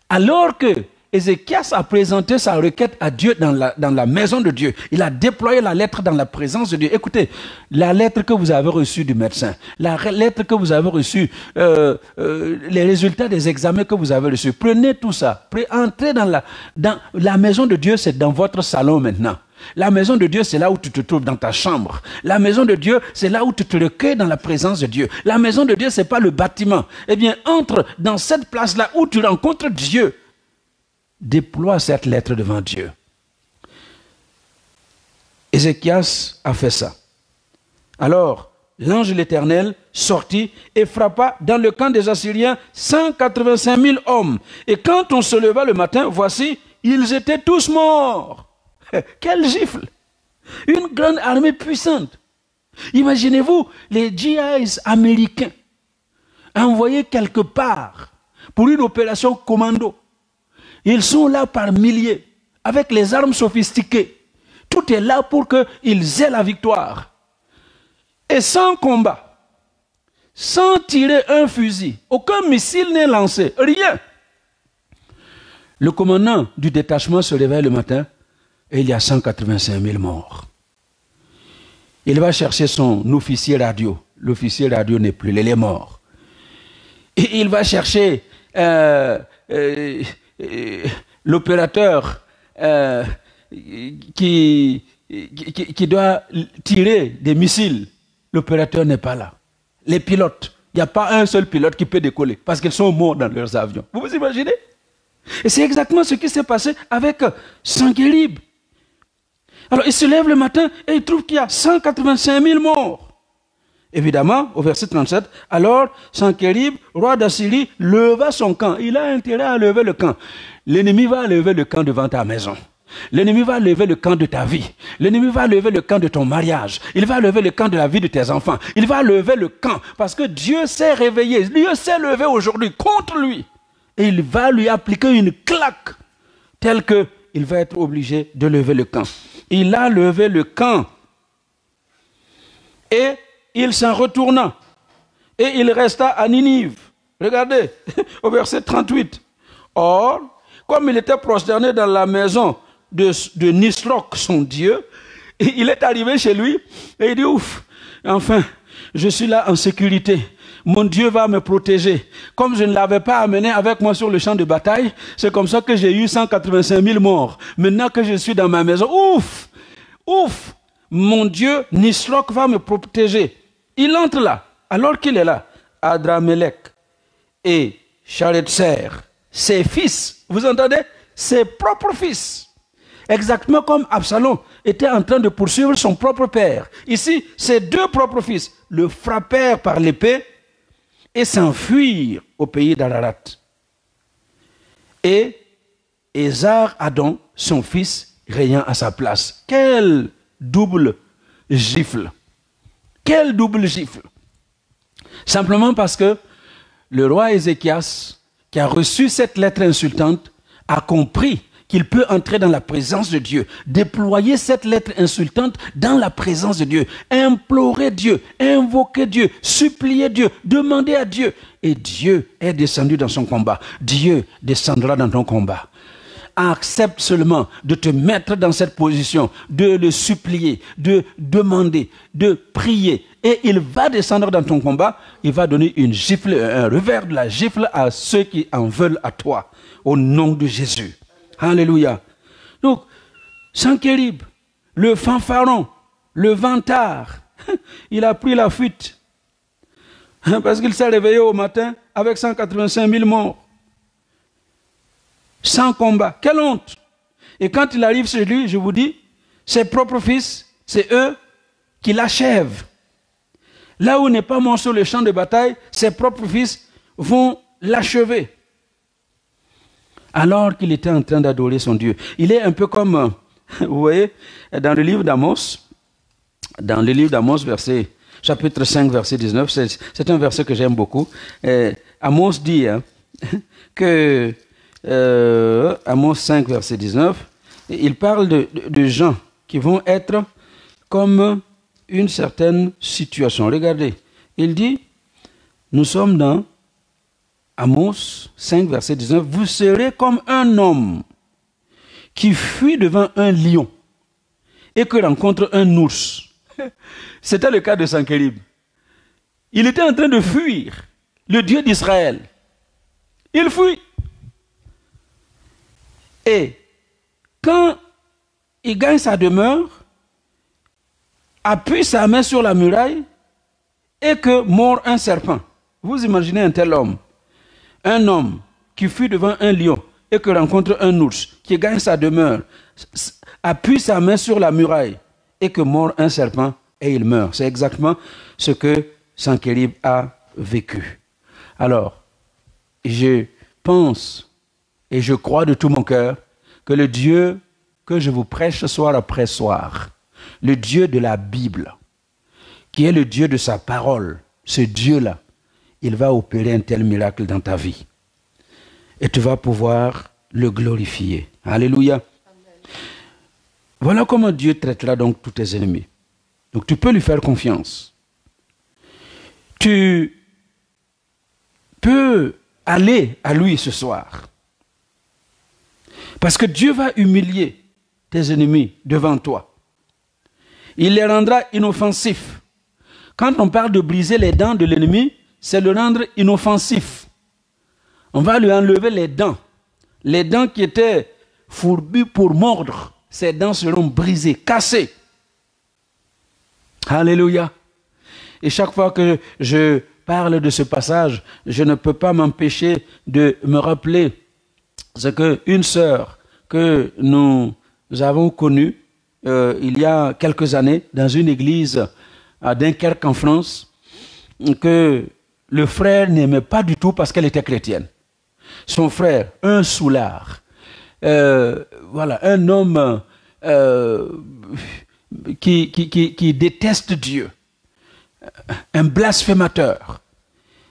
alors que Ézéchias a présenté sa requête à Dieu dans la maison de Dieu. Il a déployé la lettre dans la présence de Dieu. Écoutez, la lettre que vous avez reçue du médecin, la lettre que vous avez reçue, les résultats des examens que vous avez reçus, prenez tout ça, entrez dans la maison de Dieu, c'est dans votre salon maintenant. La maison de Dieu, c'est là où tu te trouves, dans ta chambre. La maison de Dieu, c'est là où tu te recueilles dans la présence de Dieu. La maison de Dieu, c'est pas le bâtiment. Eh bien, entre dans cette place-là où tu rencontres Dieu. Déploie cette lettre devant Dieu. Ézéchias a fait ça. Alors, l'ange de l'Éternel sortit et frappa dans le camp des Assyriens 185 000 hommes. Et quand on se leva le matin, voici, ils étaient tous morts. Quelle gifle! Une grande armée puissante. Imaginez-vous les GIs américains envoyés quelque part pour une opération commando. Ils sont là par milliers, avec les armes sophistiquées. Tout est là pour qu'ils aient la victoire. Et sans combat, sans tirer un fusil, aucun missile n'est lancé, rien. Le commandant du détachement se réveille le matin et il y a 185 000 morts. Il va chercher son officier radio. L'officier radio n'est plus, il est mort. Et il va chercher l'opérateur qui doit tirer des missiles. L'opérateur n'est pas là. Les pilotes, il n'y a pas un seul pilote qui peut décoller parce qu'ils sont morts dans leurs avions. Vous vous imaginez? Et c'est exactement ce qui s'est passé avec Sanchérib. Alors il se lève le matin et il trouve qu'il y a 185 000 morts. Évidemment, au verset 37, alors Sanchérib, roi d'Assyrie, leva son camp. Il a intérêt à lever le camp. L'ennemi va lever le camp devant ta maison. L'ennemi va lever le camp de ta vie. L'ennemi va lever le camp de ton mariage. Il va lever le camp de la vie de tes enfants. Il va lever le camp parce que Dieu s'est réveillé. Dieu s'est levé aujourd'hui contre lui. Et il va lui appliquer une claque telle qu'il va être obligé de lever le camp. Il a levé le camp. Et il s'en retourna. Et il resta à Ninive. Regardez, au verset 38. Or, comme il était prosterné dans la maison de Nisroch, son Dieu, il est arrivé chez lui et il dit, ouf, enfin, je suis là en sécurité. Mon Dieu va me protéger. Comme je ne l'avais pas amené avec moi sur le champ de bataille, c'est comme ça que j'ai eu 185 000 morts. Maintenant que je suis dans ma maison, ouf, ouf, mon Dieu, Nisroch va me protéger. Il entre là, alors qu'il est là, Adramélec et Sharezer, ses fils, vous entendez? Ses propres fils. Exactement comme Absalom était en train de poursuivre son propre père. Ici, ses deux propres fils le frappèrent par l'épée et s'enfuirent au pays d'Ararat. Et Esar-Hadon, son fils, régnant à sa place. Quel double gifle! Quel double gifle! Simplement parce que le roi Ézéchias, qui a reçu cette lettre insultante, a compris qu'il peut entrer dans la présence de Dieu, déployer cette lettre insultante dans la présence de Dieu, implorer Dieu, invoquer Dieu, supplier Dieu, demander à Dieu. Et Dieu est descendu dans son combat. Dieu descendra dans ton combat. accepte seulement de te mettre dans cette position, de le supplier, de demander, de prier, et il va descendre dans ton combat, il va donner une gifle, un revers de la gifle à ceux qui en veulent à toi, au nom de Jésus. Alléluia. Donc, Sanchérib, le fanfaron, le vantard, il a pris la fuite. Parce qu'il s'est réveillé au matin avec 185 000 morts. Sans combat. Quelle honte! Et quand il arrive chez lui, je vous dis, ses propres fils, c'est eux qui l'achèvent. Là où n'est pas mort sur le champ de bataille, ses propres fils vont l'achever. Alors qu'il était en train d'adorer son Dieu. Il est un peu comme, vous voyez, dans le livre d'Amos, chapitre 5, verset 19, c'est un verset que j'aime beaucoup. Amos dit que, Amos 5, verset 19, il parle de gens qui vont être comme une certaine situation. Regardez, il dit, nous sommes dans Amos 5, verset 19, vous serez comme un homme qui fuit devant un lion et que rencontre un ours. C'était le cas de Sanchérib. Il était en train de fuir le Dieu d'Israël. Il fuit. Et quand il gagne sa demeure, appuie sa main sur la muraille et que mord un serpent. Vous imaginez un tel homme. Un homme qui fuit devant un lion et que rencontre un ours, qui gagne sa demeure, appuie sa main sur la muraille et que mord un serpent et il meurt. C'est exactement ce que Sanchérib a vécu. Alors, je pense et je crois de tout mon cœur que le Dieu que je vous prêche soir après soir, le Dieu de la Bible, qui est le Dieu de sa parole, ce Dieu-là, il va opérer un tel miracle dans ta vie. Et tu vas pouvoir le glorifier. Alléluia. Amen. Voilà comment Dieu traitera donc tous tes ennemis. Donc tu peux lui faire confiance. Tu peux aller à lui ce soir. Parce que Dieu va humilier tes ennemis devant toi. Il les rendra inoffensifs. Quand on parle de briser les dents de l'ennemi, c'est le rendre inoffensif. On va lui enlever les dents qui étaient fourbues pour mordre. Ces dents seront brisées, cassées. Alléluia. Et chaque fois que je parle de ce passage, je ne peux pas m'empêcher de me rappeler ce qu'une sœur que nous avons connue il y a quelques années dans une église à Dunkerque en France, que le frère n'aimait pas du tout parce qu'elle était chrétienne. Son frère, un soulard, voilà, un homme qui déteste Dieu, un blasphémateur.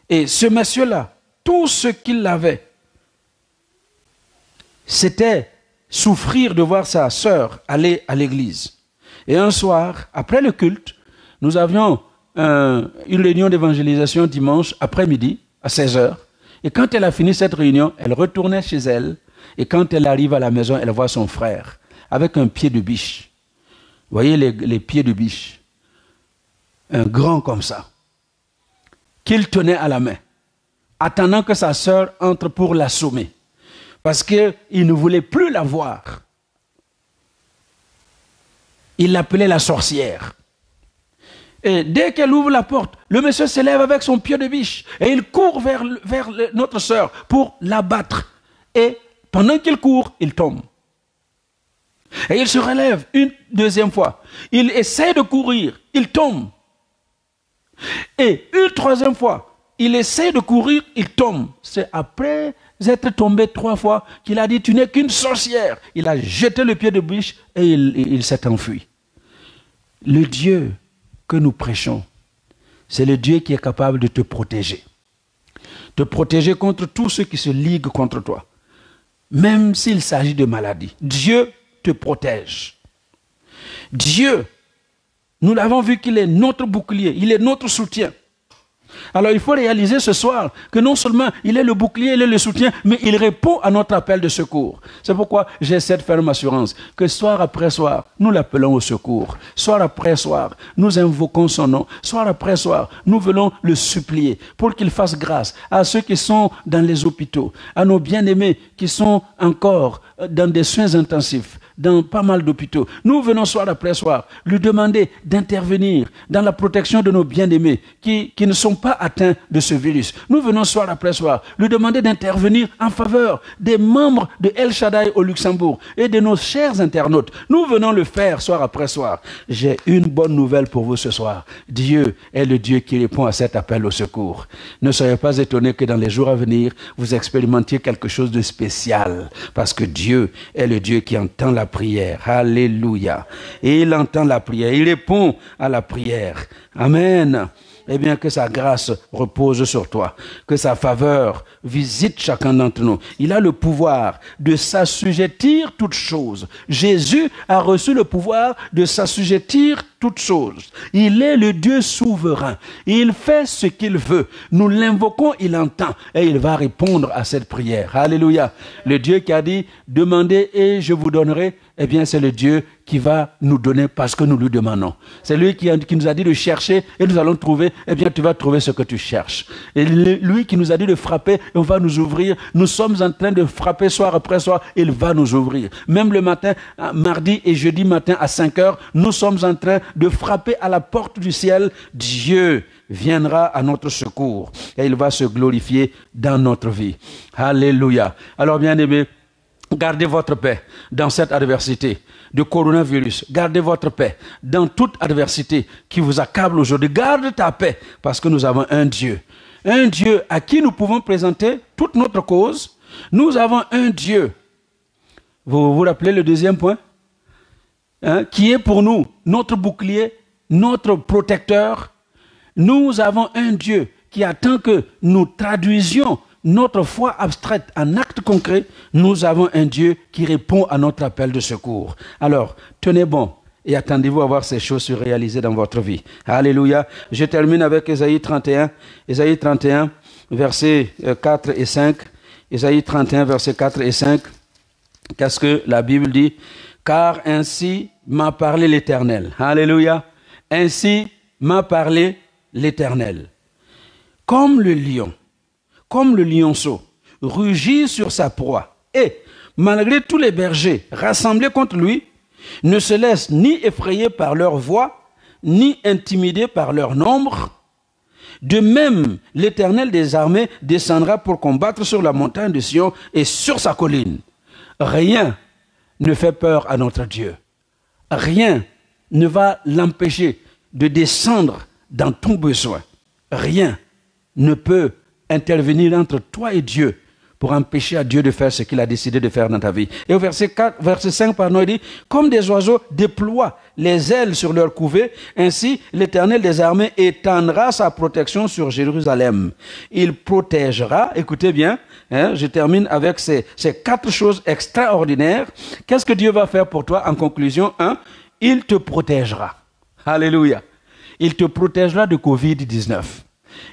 Et ce monsieur-là, tout ce qu'il avait, c'était souffrir de voir sa sœur aller à l'église. Et un soir, après le culte, nous avions une réunion d'évangélisation dimanche après-midi à 16h. Et quand elle a fini cette réunion, elle retournait chez elle. Et quand elle arrive à la maison, elle voit son frère avec un pied de biche. Vous voyez les pieds de biche. Un grand comme ça. Qu'il tenait à la main. Attendant que sa sœur entre pour l'assommer. Parce qu'il ne voulait plus la voir. Il l'appelait la sorcière. Et dès qu'elle ouvre la porte, le monsieur se lève avec son pied de biche et il court vers notre sœur pour l'abattre. Et pendant qu'il court, il tombe. Et il se relève une deuxième fois. Il essaie de courir, il tombe. Et une troisième fois, il essaie de courir, il tombe. C'est après être tombé 3 fois qu'il a dit, tu n'es qu'une sorcière. Il a jeté le pied de biche et il s'est enfui. Le Dieu que nous prêchons, c'est le Dieu qui est capable de te protéger. Te protéger contre tous ceux qui se liguent contre toi. Même s'il s'agit de maladie. Dieu te protège. Dieu, nous l'avons vu qu'il est notre bouclier, il est notre soutien. Alors il faut réaliser ce soir que non seulement il est le bouclier, il est le soutien, mais il répond à notre appel de secours. C'est pourquoi j'ai cette ferme assurance que soir après soir, nous l'appelons au secours. Soir après soir, nous invoquons son nom. Soir après soir, nous venons le supplier pour qu'il fasse grâce à ceux qui sont dans les hôpitaux, à nos bien-aimés qui sont encore dans des soins intensifs, dans pas mal d'hôpitaux. Nous venons soir après soir lui demander d'intervenir dans la protection de nos bien-aimés qui ne sont pas atteints de ce virus. Nous venons soir après soir lui demander d'intervenir en faveur des membres de El Shaddai au Luxembourg et de nos chers internautes. Nous venons le faire soir après soir. J'ai une bonne nouvelle pour vous ce soir. Dieu est le Dieu qui répond à cet appel au secours. Ne soyez pas étonnés que dans les jours à venir, vous expérimentiez quelque chose de spécial parce que Dieu est le Dieu qui entend la prière. Alléluia. Et il entend la prière. Il répond à la prière. Amen. Eh bien, que sa grâce repose sur toi. Que sa faveur visite chacun d'entre nous. Il a le pouvoir de s'assujettir toutes choses. Jésus a reçu le pouvoir de s'assujettir toutes choses. Il est le Dieu souverain. Il fait ce qu'il veut. Nous l'invoquons, il entend. Et il va répondre à cette prière. Alléluia. Le Dieu qui a dit, demandez et je vous donnerai. Eh bien, c'est le Dieu qui va nous donner parce que nous lui demandons. C'est lui qui nous a dit de chercher et nous allons trouver. Eh bien, tu vas trouver ce que tu cherches. Et lui qui nous a dit de frapper et on va nous ouvrir. Nous sommes en train de frapper soir après soir. Il va nous ouvrir. Même le matin, mardi et jeudi matin à 5 heures, nous sommes en train de frapper à la porte du ciel. Dieu viendra à notre secours et il va se glorifier dans notre vie. Alléluia. Alors, bien-aimés, gardez votre paix dans cette adversité de coronavirus. Gardez votre paix dans toute adversité qui vous accable aujourd'hui. Garde ta paix parce que nous avons un Dieu à qui nous pouvons présenter toute notre cause. Nous avons un Dieu. Vous vous rappelez le deuxième point? Qui est pour nous notre bouclier, notre protecteur. Nous avons un Dieu qui attend que nous traduisions notre foi abstraite en actes concrets. Nous avons un Dieu qui répond à notre appel de secours. Alors, tenez bon et attendez-vous à voir ces choses se réaliser dans votre vie. Alléluia. Je termine avec Ésaïe 31. Ésaïe 31, versets 4 et 5. Ésaïe 31, versets 4 et 5. Qu'est-ce que la Bible dit? Car ainsi m'a parlé l'Éternel. Alléluia. Ainsi m'a parlé l'Éternel. Comme le lion, comme le lionceau, rugit sur sa proie, et, malgré tous les bergers rassemblés contre lui, ne se laisse ni effrayer par leur voix, ni intimider par leur nombre. De même, l'Éternel des armées descendra pour combattre sur la montagne de Sion et sur sa colline. Rien ne fait peur à notre Dieu. Rien ne va l'empêcher de descendre dans ton besoin. Rien ne peut intervenir entre toi et Dieu pour empêcher à Dieu de faire ce qu'il a décidé de faire dans ta vie. Et au verset 5, il dit, comme des oiseaux déploient les ailes sur leur couvée, ainsi l'Éternel des armées étendra sa protection sur Jérusalem. Il protégera, écoutez bien, je termine avec ces 4 choses extraordinaires. Qu'est-ce que Dieu va faire pour toi en conclusion? 1, il te protégera. Alléluia. Il te protégera de Covid-19.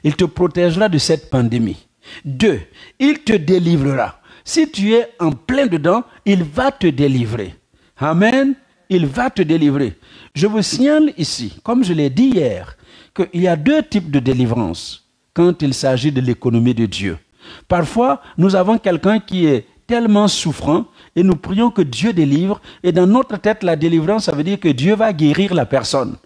Il te protégera de cette pandémie. 2, il te délivrera. Si tu es en plein dedans, il va te délivrer. Amen. Il va te délivrer. Je vous signale ici, comme je l'ai dit hier, qu'il y a 2 types de délivrance quand il s'agit de l'économie de Dieu. Parfois, nous avons quelqu'un qui est tellement souffrant et nous prions que Dieu délivre. Et dans notre tête, la délivrance, ça veut dire que Dieu va guérir la personne.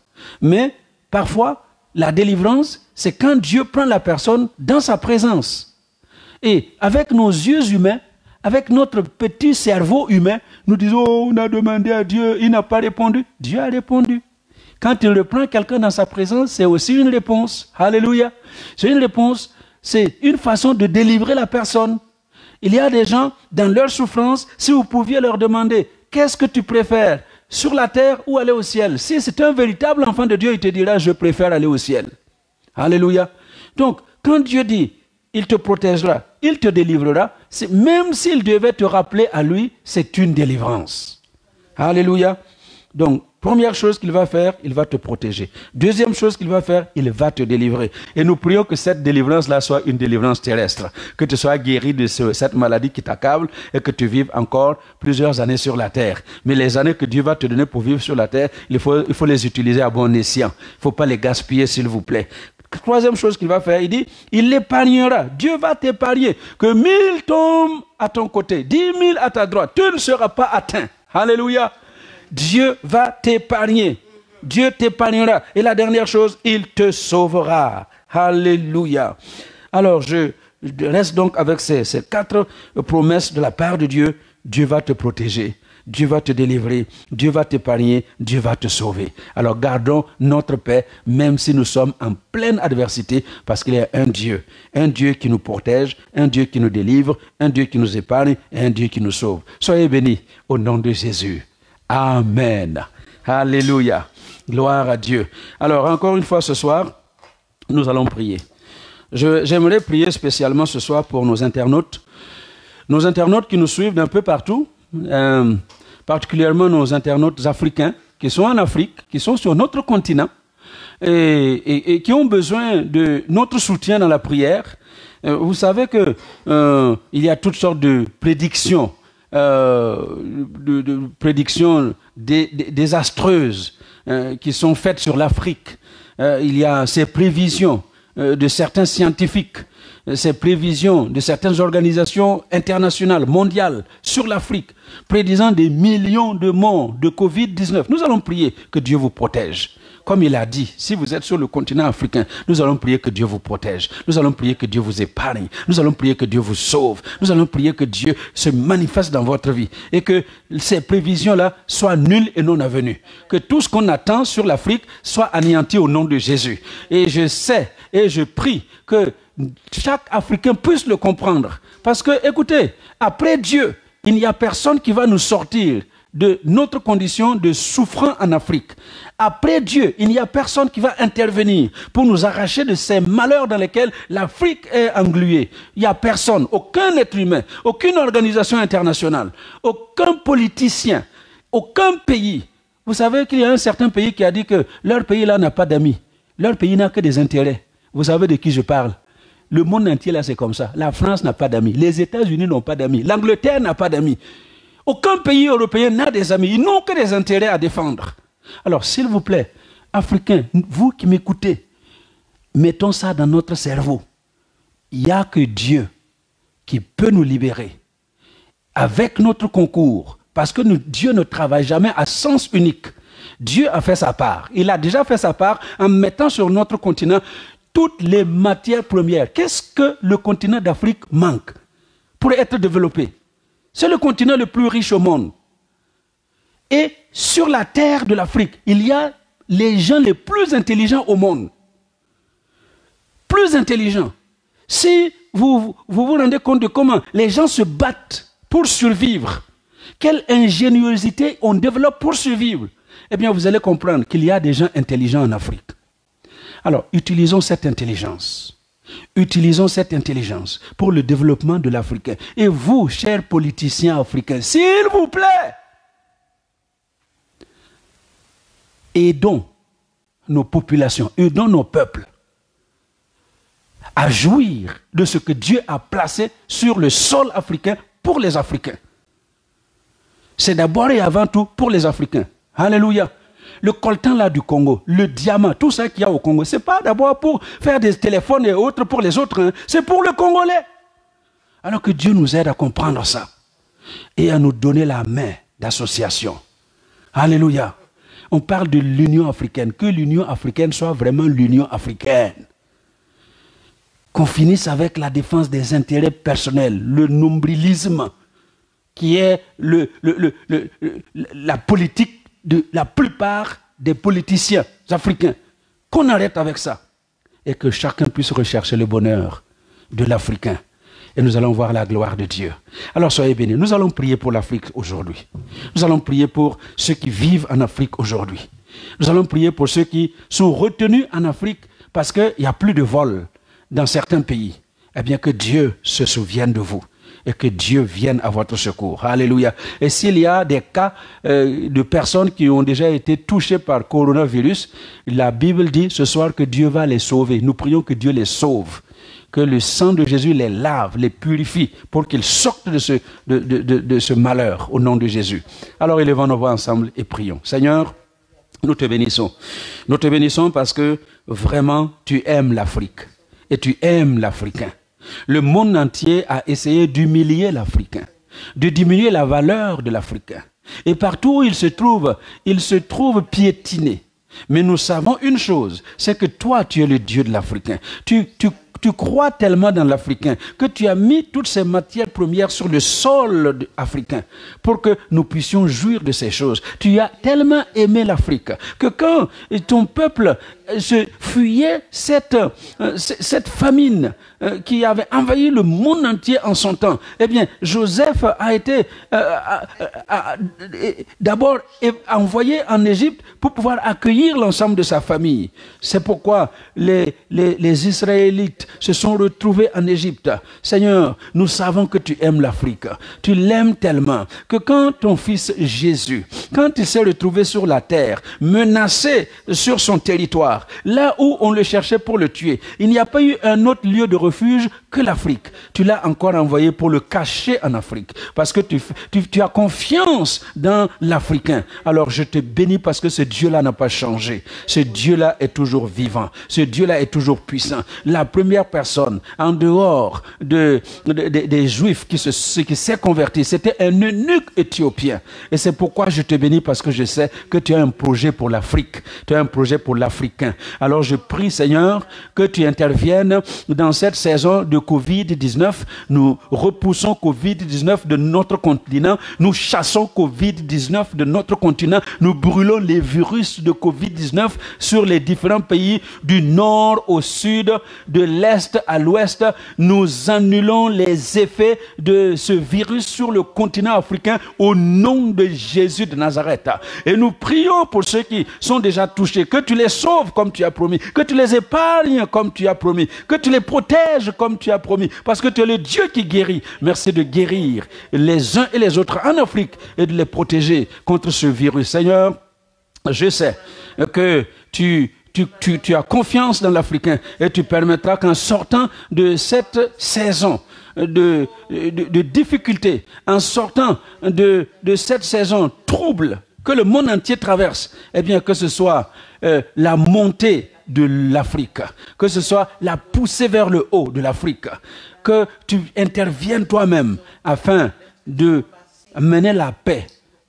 Mais parfois, la délivrance, c'est quand Dieu prend la personne dans sa présence. Et avec nos yeux humains, avec notre petit cerveau humain, nous disons, oh, on a demandé à Dieu, il n'a pas répondu. Dieu a répondu. Quand il reprend quelqu'un dans sa présence, c'est aussi une réponse. Alléluia. C'est une réponse, c'est une façon de délivrer la personne. Il y a des gens, dans leur souffrance, si vous pouviez leur demander, qu'est-ce que tu préfères? Sur la terre ou aller au ciel? Si c'est un véritable enfant de Dieu, il te dira, je préfère aller au ciel. Alléluia. Donc, quand Dieu dit, il te protégera, il te délivrera, même s'il devait te rappeler à lui, c'est une délivrance. Alléluia. Donc, première chose qu'il va faire, il va te protéger. Deuxième chose qu'il va faire, il va te délivrer. Et nous prions que cette délivrance-là soit une délivrance terrestre. Que tu sois guéri de cette maladie qui t'accable et que tu vives encore plusieurs années sur la terre. Mais les années que Dieu va te donner pour vivre sur la terre, il faut les utiliser à bon escient. Il ne faut pas les gaspiller, s'il vous plaît. Troisième chose qu'il va faire, il dit, il l'épargnera. Dieu va t'épargner. Que 1000 tombent à ton côté, 10 000 à ta droite, tu ne seras pas atteint. Alléluia. Dieu va t'épargner. Dieu t'épargnera. Et la dernière chose, il te sauvera. Alléluia. Alors, je reste donc avec ces 4 promesses de la part de Dieu. Dieu va te protéger. Dieu va te délivrer, Dieu va t'épargner, Dieu va te sauver. Alors gardons notre paix, même si nous sommes en pleine adversité, parce qu'il y a un Dieu qui nous protège, un Dieu qui nous délivre, un Dieu qui nous épargne et un Dieu qui nous sauve. Soyez bénis au nom de Jésus. Amen. Alléluia. Gloire à Dieu. Alors encore une fois ce soir, nous allons prier. J'aimerais prier spécialement ce soir pour nos internautes qui nous suivent d'un peu partout. Particulièrement nos internautes africains qui sont en Afrique, qui sont sur notre continent et qui ont besoin de notre soutien dans la prière. Vous savez que il y a toutes sortes de prédictions, de prédictions désastreuses qui sont faites sur l'Afrique. Il y a ces prévisions de certains scientifiques, ces prévisions de certaines organisations internationales, mondiales, sur l'Afrique, prédisant des millions de morts de Covid-19. Nous allons prier que Dieu vous protège. Comme il a dit, si vous êtes sur le continent africain, nous allons prier que Dieu vous protège. Nous allons prier que Dieu vous épargne. Nous allons prier que Dieu vous sauve. Nous allons prier que Dieu se manifeste dans votre vie et que ces prévisions-là soient nulles et non avenues. Que tout ce qu'on attend sur l'Afrique soit anéanti au nom de Jésus. Et je sais et je prie que chaque Africain puisse le comprendre. Parce que, écoutez, après Dieu, il n'y a personne qui va nous sortir de notre condition de souffrant en Afrique. Après Dieu, il n'y a personne qui va intervenir pour nous arracher de ces malheurs dans lesquels l'Afrique est engluée. Il n'y a personne, aucun être humain, aucune organisation internationale, aucun politicien, aucun pays. Vous savez qu'il y a un certain pays qui a dit que leur pays là n'a pas d'amis. Leur pays n'a que des intérêts. Vous savez de qui je parle? Le monde entier là c'est comme ça. La France n'a pas d'amis. Les États-Unis n'ont pas d'amis. L'Angleterre n'a pas d'amis. Aucun pays européen n'a des amis. Ils n'ont que des intérêts à défendre. Alors, s'il vous plaît, Africains, vous qui m'écoutez, mettons ça dans notre cerveau. Il n'y a que Dieu qui peut nous libérer avec notre concours. Parce que Dieu ne travaille jamais à sens unique. Dieu a fait sa part. Il a déjà fait sa part en mettant sur notre continent toutes les matières premières. Qu'est-ce que le continent d'Afrique manque pour être développé? C'est le continent le plus riche au monde. Et sur la terre de l'Afrique, il y a les gens les plus intelligents au monde. Plus intelligents. Si vous vous rendez compte de comment les gens se battent pour survivre, quelle ingéniosité on développe pour survivre, eh bien vous allez comprendre qu'il y a des gens intelligents en Afrique. Alors, utilisons cette intelligence. Utilisons cette intelligence pour le développement de l'Africain. Et vous, chers politiciens africains, s'il vous plaît, aidons nos populations, aidons nos peuples à jouir de ce que Dieu a placé sur le sol africain pour les Africains. C'est d'abord et avant tout pour les Africains. Alléluia. Le coltan là du Congo, le diamant, tout ça qu'il y a au Congo, ce n'est pas d'abord pour faire des téléphones et autres pour les autres, hein. C'est pour le Congolais. Alors que Dieu nous aide à comprendre ça et à nous donner la main d'association. Alléluia. On parle de l'Union africaine, que l'Union africaine soit vraiment l'Union africaine. Qu'on finisse avec la défense des intérêts personnels, le nombrilisme, qui est la politique de la plupart des politiciens africains. Qu'on arrête avec ça. Et que chacun puisse rechercher le bonheur de l'Africain. Et nous allons voir la gloire de Dieu. Alors soyez bénis. Nous allons prier pour l'Afrique aujourd'hui. Nous allons prier pour ceux qui vivent en Afrique aujourd'hui. Nous allons prier pour ceux qui sont retenus en Afrique parce qu'il n'y a plus de vols dans certains pays. Eh bien que Dieu se souvienne de vous. et que Dieu vienne à votre secours. Alléluia. Et s'il y a des cas de personnes qui ont déjà été touchées par coronavirus, la Bible dit ce soir que Dieu va les sauver. Nous prions que Dieu les sauve, que le sang de Jésus les lave, les purifie pour qu'ils sortent de ce malheur au nom de Jésus. Alors élevons nos voix ensemble et prions. Seigneur, nous te bénissons. Nous te bénissons parce que vraiment tu aimes l'Afrique et tu aimes l'Africain. Le monde entier a essayé d'humilier l'Africain, de diminuer la valeur de l'Africain. Et partout où il se trouve piétiné. Mais nous savons une chose, c'est que toi, tu es le Dieu de l'Africain. Tu crois tellement dans l'Africain que tu as mis toutes ces matières premières sur le sol africain pour que nous puissions jouir de ces choses. Tu as tellement aimé l'Afrique que quand ton peuple se fuyait cette famine qui avait envahi le monde entier en son temps, eh bien, Joseph a été d'abord envoyé en Égypte pour pouvoir accueillir l'ensemble de sa famille. C'est pourquoi les Israélites se sont retrouvés en Égypte. Seigneur, nous savons que tu aimes l'Afrique. Tu l'aimes tellement que quand ton fils Jésus, quand il s'est retrouvé sur la terre, menacé sur son territoire, là où on le cherchait pour le tuer, il n'y a pas eu un autre lieu de refuge que l'Afrique. Tu l'as encore envoyé pour le cacher en Afrique, parce que tu as confiance dans l'Africain. Alors je te bénis parce que ce Dieu-là n'a pas changé. Ce Dieu-là est toujours vivant. Ce Dieu-là est toujours puissant. La première personne, en dehors des Juifs qui s'est converti, c'était un eunuque éthiopien. Et c'est pourquoi je te bénis parce que je sais que tu as un projet pour l'Afrique. Tu as un projet pour l'Africain. Alors je prie, Seigneur, que tu interviennes dans cette saison de Covid-19. Nous repoussons Covid-19 de notre continent. Nous chassons Covid-19 de notre continent. Nous brûlons les virus de Covid-19 sur les différents pays du nord au sud, de l'est à l'ouest. Nous annulons les effets de ce virus sur le continent africain au nom de Jésus de Nazareth. Et nous prions pour ceux qui sont déjà touchés, que tu les sauves comme tu as promis, que tu les épargnes comme tu as promis, que tu les protèges comme tu as promis, parce que tu es le Dieu qui guérit. Merci de guérir les uns et les autres en Afrique et de les protéger contre ce virus. Seigneur, je sais que tu as confiance dans l'Africain et tu permettras qu'en sortant de cette saison de difficultés, en sortant de cette saison trouble que le monde entier traverse, eh bien que ce soit la montée de l'Afrique, que ce soit la poussée vers le haut de l'Afrique, que tu interviennes toi-même afin de mener la paix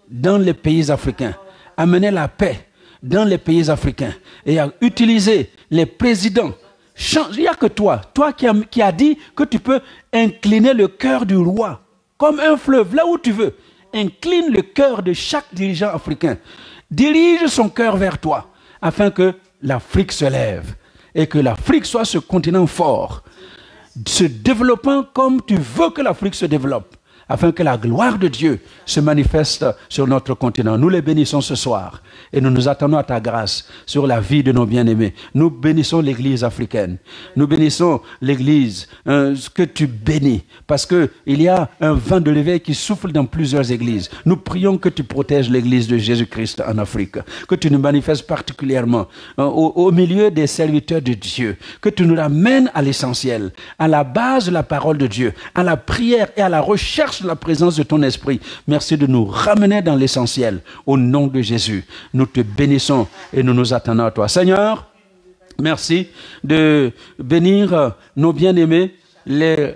dans les pays africains, amener la paix dans les pays africains et à utiliser les présidents. Il n'y a que toi qui as dit que tu peux incliner le cœur du roi comme un fleuve, là où tu veux. Incline le cœur de chaque dirigeant africain. Dirige son cœur vers toi afin que l'Afrique se lève et que l'Afrique soit ce continent fort, se développant comme tu veux que l'Afrique se développe, afin que la gloire de Dieu se manifeste sur notre continent. Nous les bénissons ce soir et nous nous attendons à ta grâce sur la vie de nos bien-aimés. Nous bénissons l'Église africaine. Nous bénissons l'Église que tu bénis parce qu'il y a un vent de l'éveil qui souffle dans plusieurs églises. Nous prions que tu protèges l'Église de Jésus-Christ en Afrique, que tu nous manifestes particulièrement au milieu des serviteurs de Dieu, que tu nous ramènes à l'essentiel, à la base de la parole de Dieu, à la prière et à la recherche de la présence de ton esprit. Merci de nous ramener dans l'essentiel. Au nom de Jésus, nous te bénissons et nous nous attendons à toi. Seigneur, merci de bénir nos bien-aimés, les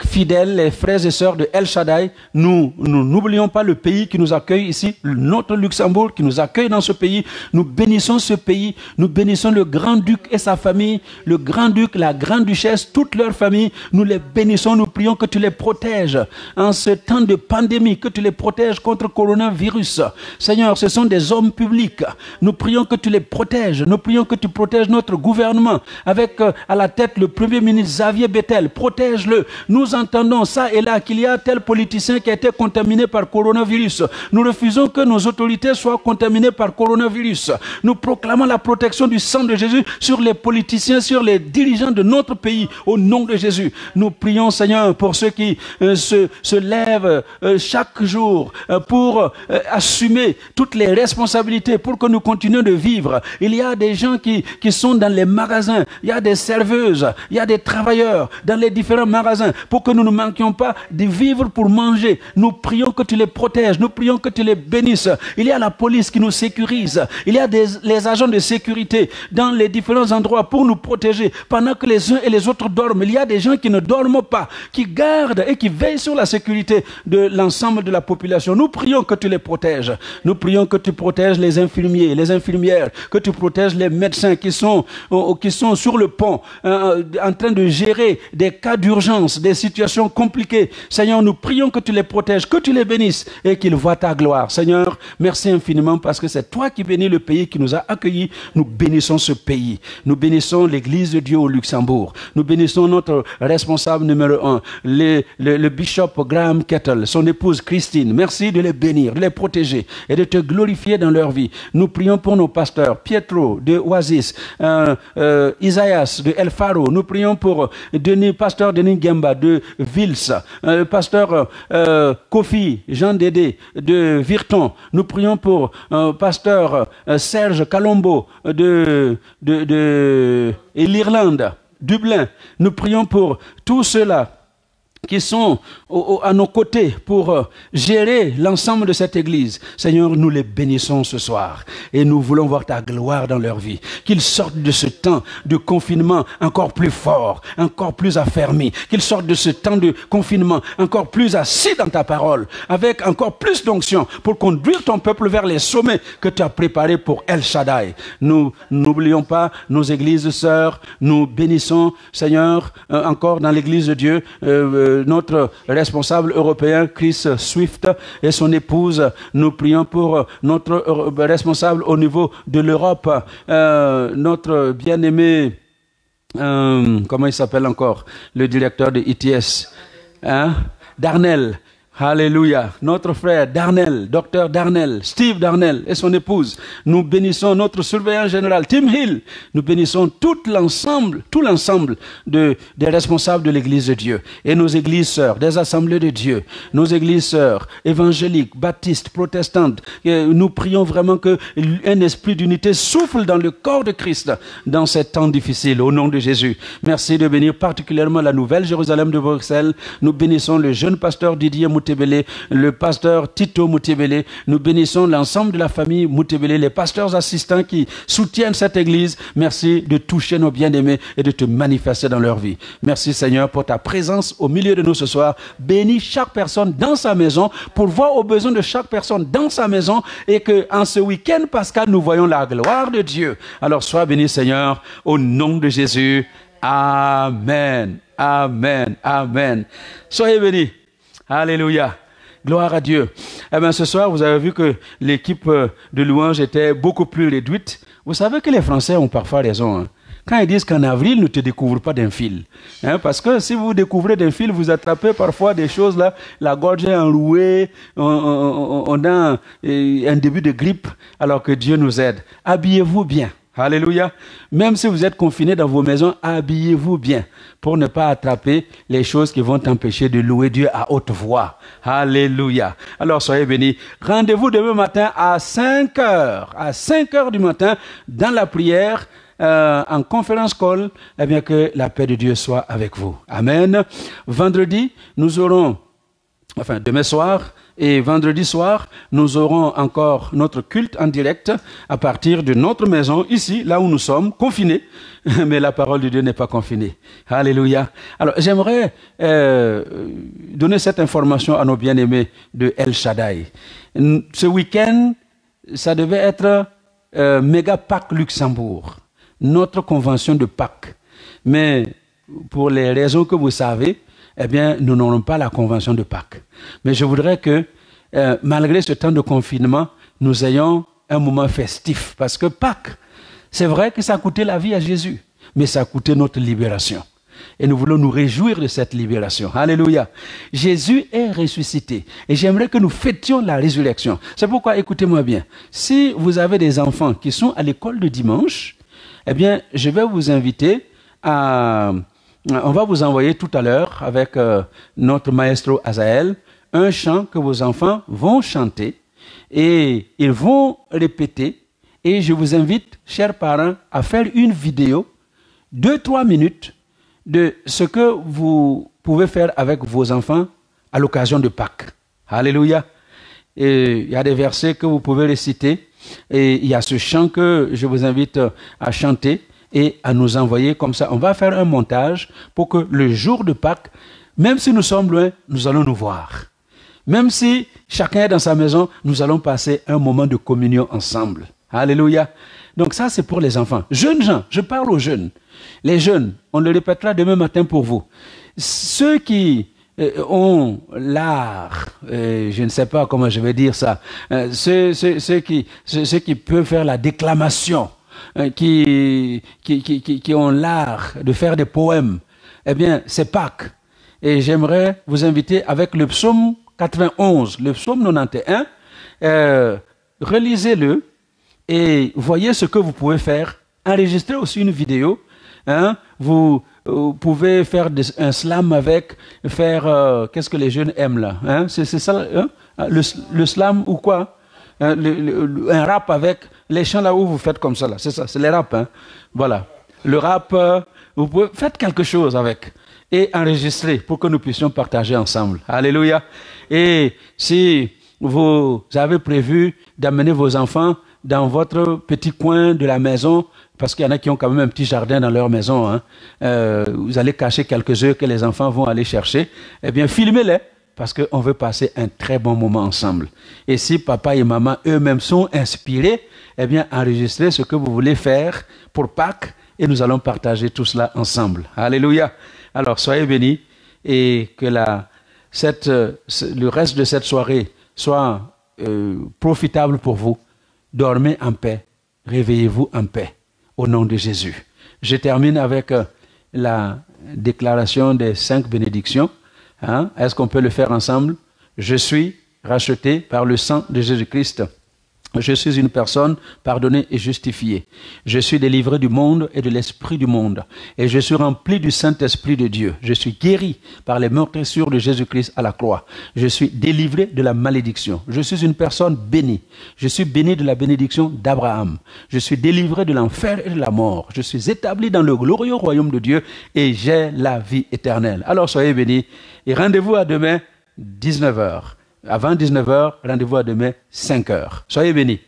fidèles, les frères et sœurs de El Shaddai. Nous n'oublions pas le pays qui nous accueille ici, notre Luxembourg qui nous accueille dans ce pays. Nous bénissons ce pays, nous bénissons le grand-duc et sa famille, le grand-duc, la grande-duchesse, toute leur famille. Nous les bénissons, nous prions que tu les protèges en ce temps de pandémie, que tu les protèges contre le coronavirus. Seigneur, ce sont des hommes publics. Nous prions que tu les protèges. Nous prions que tu protèges notre gouvernement avec à la tête le premier ministre Xavier Bettel. Protège-le. Nous entendons ça et là qu'il y a tel politicien qui a été contaminé par coronavirus. Nous refusons que nos autorités soient contaminées par coronavirus. Nous proclamons la protection du sang de Jésus sur les politiciens, sur les dirigeants de notre pays, au nom de Jésus. Nous prions, Seigneur, matin pour ceux qui se lèvent chaque jour pour assumer toutes les responsabilités pour que nous continuions de vivre. Il y a des gens qui sont dans les magasins, il y a des serveuses, il y a des travailleurs dans les différents magasins pour que nous ne manquions pas de vivre pour manger. Nous prions que tu les protèges, nous prions que tu les bénisses. Il y a la police qui nous sécurise, il y a les agents de sécurité dans les différents endroits pour nous protéger pendant que les uns et les autres dorment. Il y a des gens qui ne dorment pas, qui gardent et qui veillent sur la sécurité de l'ensemble de la population. Nous prions que tu les protèges. Nous prions que tu protèges les infirmiers, les infirmières, que tu protèges les médecins qui sont sur le pont en train de gérer des cas d'urgence, des situations compliquées. Seigneur, nous prions que tu les protèges, que tu les bénisses et qu'ils voient ta gloire. Seigneur, merci infiniment parce que c'est toi qui bénis le pays qui nous a accueillis. Nous bénissons ce pays. Nous bénissons l'Église de Dieu au Luxembourg. Nous bénissons notre responsable numéro 1, le bishop Graham Kettle, son épouse Christine. Merci de les bénir, de les protéger et de te glorifier dans leur vie. Nous prions pour nos pasteurs, Pietro de Oasis, Isaias de El Faro. Nous prions pour pasteur Denis Gemba de Vils, pasteur Kofi Jean Dédé de Virton. Nous prions pour pasteur Serge Calombo de l'Irlande, Dublin. Nous prions pour tous ceux-là qui sont à nos côtés pour gérer l'ensemble de cette église. Seigneur, nous les bénissons ce soir et nous voulons voir ta gloire dans leur vie. Qu'ils sortent de ce temps de confinement encore plus fort, encore plus affermi. Qu'ils sortent de ce temps de confinement encore plus assis dans ta parole, avec encore plus d'onction pour conduire ton peuple vers les sommets que tu as préparés pour El Shaddai. Nous n'oublions pas nos églises sœurs. Nous bénissons, Seigneur, encore dans l'église de Dieu, notre responsable européen Chris Swift et son épouse. Nous prions pour notre responsable au niveau de l'Europe, notre bien-aimé, comment il s'appelle encore, le directeur de ITS, Darnell. Alléluia. Notre frère Darnell, docteur Darnell, Steve Darnell et son épouse. Nous bénissons notre surveillant général Tim Hill. Nous bénissons tout l'ensemble des responsables de l'église de Dieu et nos églises sœurs, des assemblées de Dieu, nos églises sœurs évangéliques, baptistes, protestantes. Et nous prions vraiment que un esprit d'unité souffle dans le corps de Christ dans ces temps difficiles au nom de Jésus. Merci de bénir particulièrement la Nouvelle Jérusalem de Bruxelles. Nous bénissons le jeune pasteur Didier Moutébélé, le pasteur Tito Moutébélé. Nous bénissons l'ensemble de la famille Moutébélé, les pasteurs assistants qui soutiennent cette église. Merci de toucher nos bien-aimés et de te manifester dans leur vie. Merci Seigneur pour ta présence au milieu de nous ce soir. Bénis chaque personne dans sa maison pour voir aux besoins de chaque personne dans sa maison et que en ce week-end pascal nous voyons la gloire de Dieu. Alors sois béni Seigneur au nom de Jésus. Amen. Amen. Amen. Soyez bénis. Alléluia. Gloire à Dieu. Eh bien, ce soir, vous avez vu que l'équipe de louange était beaucoup plus réduite. Vous savez que les Français ont parfois raison. Quand ils disent qu'en avril, ne te découvre pas d'un fil. Parce que si vous découvrez d'un fil, vous attrapez parfois des choses là, la gorge est enrouée, on a un début de grippe, alors que Dieu nous aide. Habillez-vous bien. Alléluia. Même si vous êtes confinés dans vos maisons, habillez-vous bien pour ne pas attraper les choses qui vont t'empêcher de louer Dieu à haute voix. Alléluia. Alors soyez bénis. Rendez-vous demain matin à 5 heures. À 5 heures du matin, dans la prière, en conférence call, eh bien que la paix de Dieu soit avec vous. Amen. Vendredi, nous aurons, demain soir, et vendredi soir, nous aurons encore notre culte en direct à partir de notre maison, ici, là où nous sommes, confinés. Mais la parole de Dieu n'est pas confinée. Alléluia. Alors, j'aimerais donner cette information à nos bien-aimés de El Shaddai. Ce week-end, ça devait être Méga Pâques Luxembourg, notre convention de Pâques. Mais pour les raisons que vous savez, eh bien, nous n'aurons pas la convention de Pâques. Mais je voudrais que, malgré ce temps de confinement, nous ayons un moment festif. Parce que Pâques, c'est vrai que ça a coûté la vie à Jésus, mais ça a coûté notre libération. Et nous voulons nous réjouir de cette libération. Alléluia. Jésus est ressuscité. Et j'aimerais que nous fêtions la résurrection. C'est pourquoi, écoutez-moi bien, si vous avez des enfants qui sont à l'école de dimanche, eh bien, je vais vous inviter à on va vous envoyer tout à l'heure avec notre maestro Azaël un chant que vos enfants vont chanter et ils vont répéter. Et je vous invite, chers parents, à faire une vidéo 2-3 minutes de ce que vous pouvez faire avec vos enfants à l'occasion de Pâques. Alléluia. Et il y a des versets que vous pouvez réciter et il y a ce chant que je vous invite à chanter et à nous envoyer comme ça. On va faire un montage pour que le jour de Pâques, même si nous sommes loin, nous allons nous voir. Même si chacun est dans sa maison, nous allons passer un moment de communion ensemble. Alléluia. Donc ça, c'est pour les enfants. Jeunes gens, je parle aux jeunes. Les jeunes, on le répétera demain matin pour vous. Ceux qui ont l'art, je ne sais pas comment je vais dire ça, ceux qui peuvent faire la déclamation, qui ont l'art de faire des poèmes, eh bien, c'est Pâques. Et j'aimerais vous inviter avec le psaume 91, le psaume 91, relisez-le et voyez ce que vous pouvez faire. Enregistrez aussi une vidéo. Hein? Vous pouvez faire un slam avec, faire, qu'est-ce que les jeunes aiment là? Hein? C'est ça, hein? Le slam ou quoi? Un rap avec les chants là où vous faites comme ça là. C'est ça, c'est les raps. Hein? Voilà. Le rap, vous pouvez, faites quelque chose avec. Et enregistrer pour que nous puissions partager ensemble. Alléluia. Et si vous avez prévu d'amener vos enfants dans votre petit coin de la maison, parce qu'il y en a qui ont quand même un petit jardin dans leur maison, hein, vous allez cacher quelques œufs que les enfants vont aller chercher, eh bien filmez-les, parce qu'on veut passer un très bon moment ensemble. Et si papa et maman eux-mêmes sont inspirés, eh bien enregistrez ce que vous voulez faire pour Pâques, et nous allons partager tout cela ensemble. Alléluia. Alors, soyez bénis et que le reste de cette soirée soit profitable pour vous. Dormez en paix, réveillez-vous en paix, au nom de Jésus. Je termine avec la déclaration des 5 bénédictions. Hein? Est-ce qu'on peut le faire ensemble? Je suis racheté par le sang de Jésus-Christ. Je suis une personne pardonnée et justifiée. Je suis délivré du monde et de l'esprit du monde. Et je suis rempli du Saint-Esprit de Dieu. Je suis guéri par les meurtrissures de Jésus-Christ à la croix. Je suis délivré de la malédiction. Je suis une personne bénie. Je suis béni de la bénédiction d'Abraham. Je suis délivré de l'enfer et de la mort. Je suis établi dans le glorieux royaume de Dieu et j'ai la vie éternelle. Alors soyez bénis et rendez-vous à demain 19h. Avant 19h, rendez-vous à demain 5h. Soyez bénis.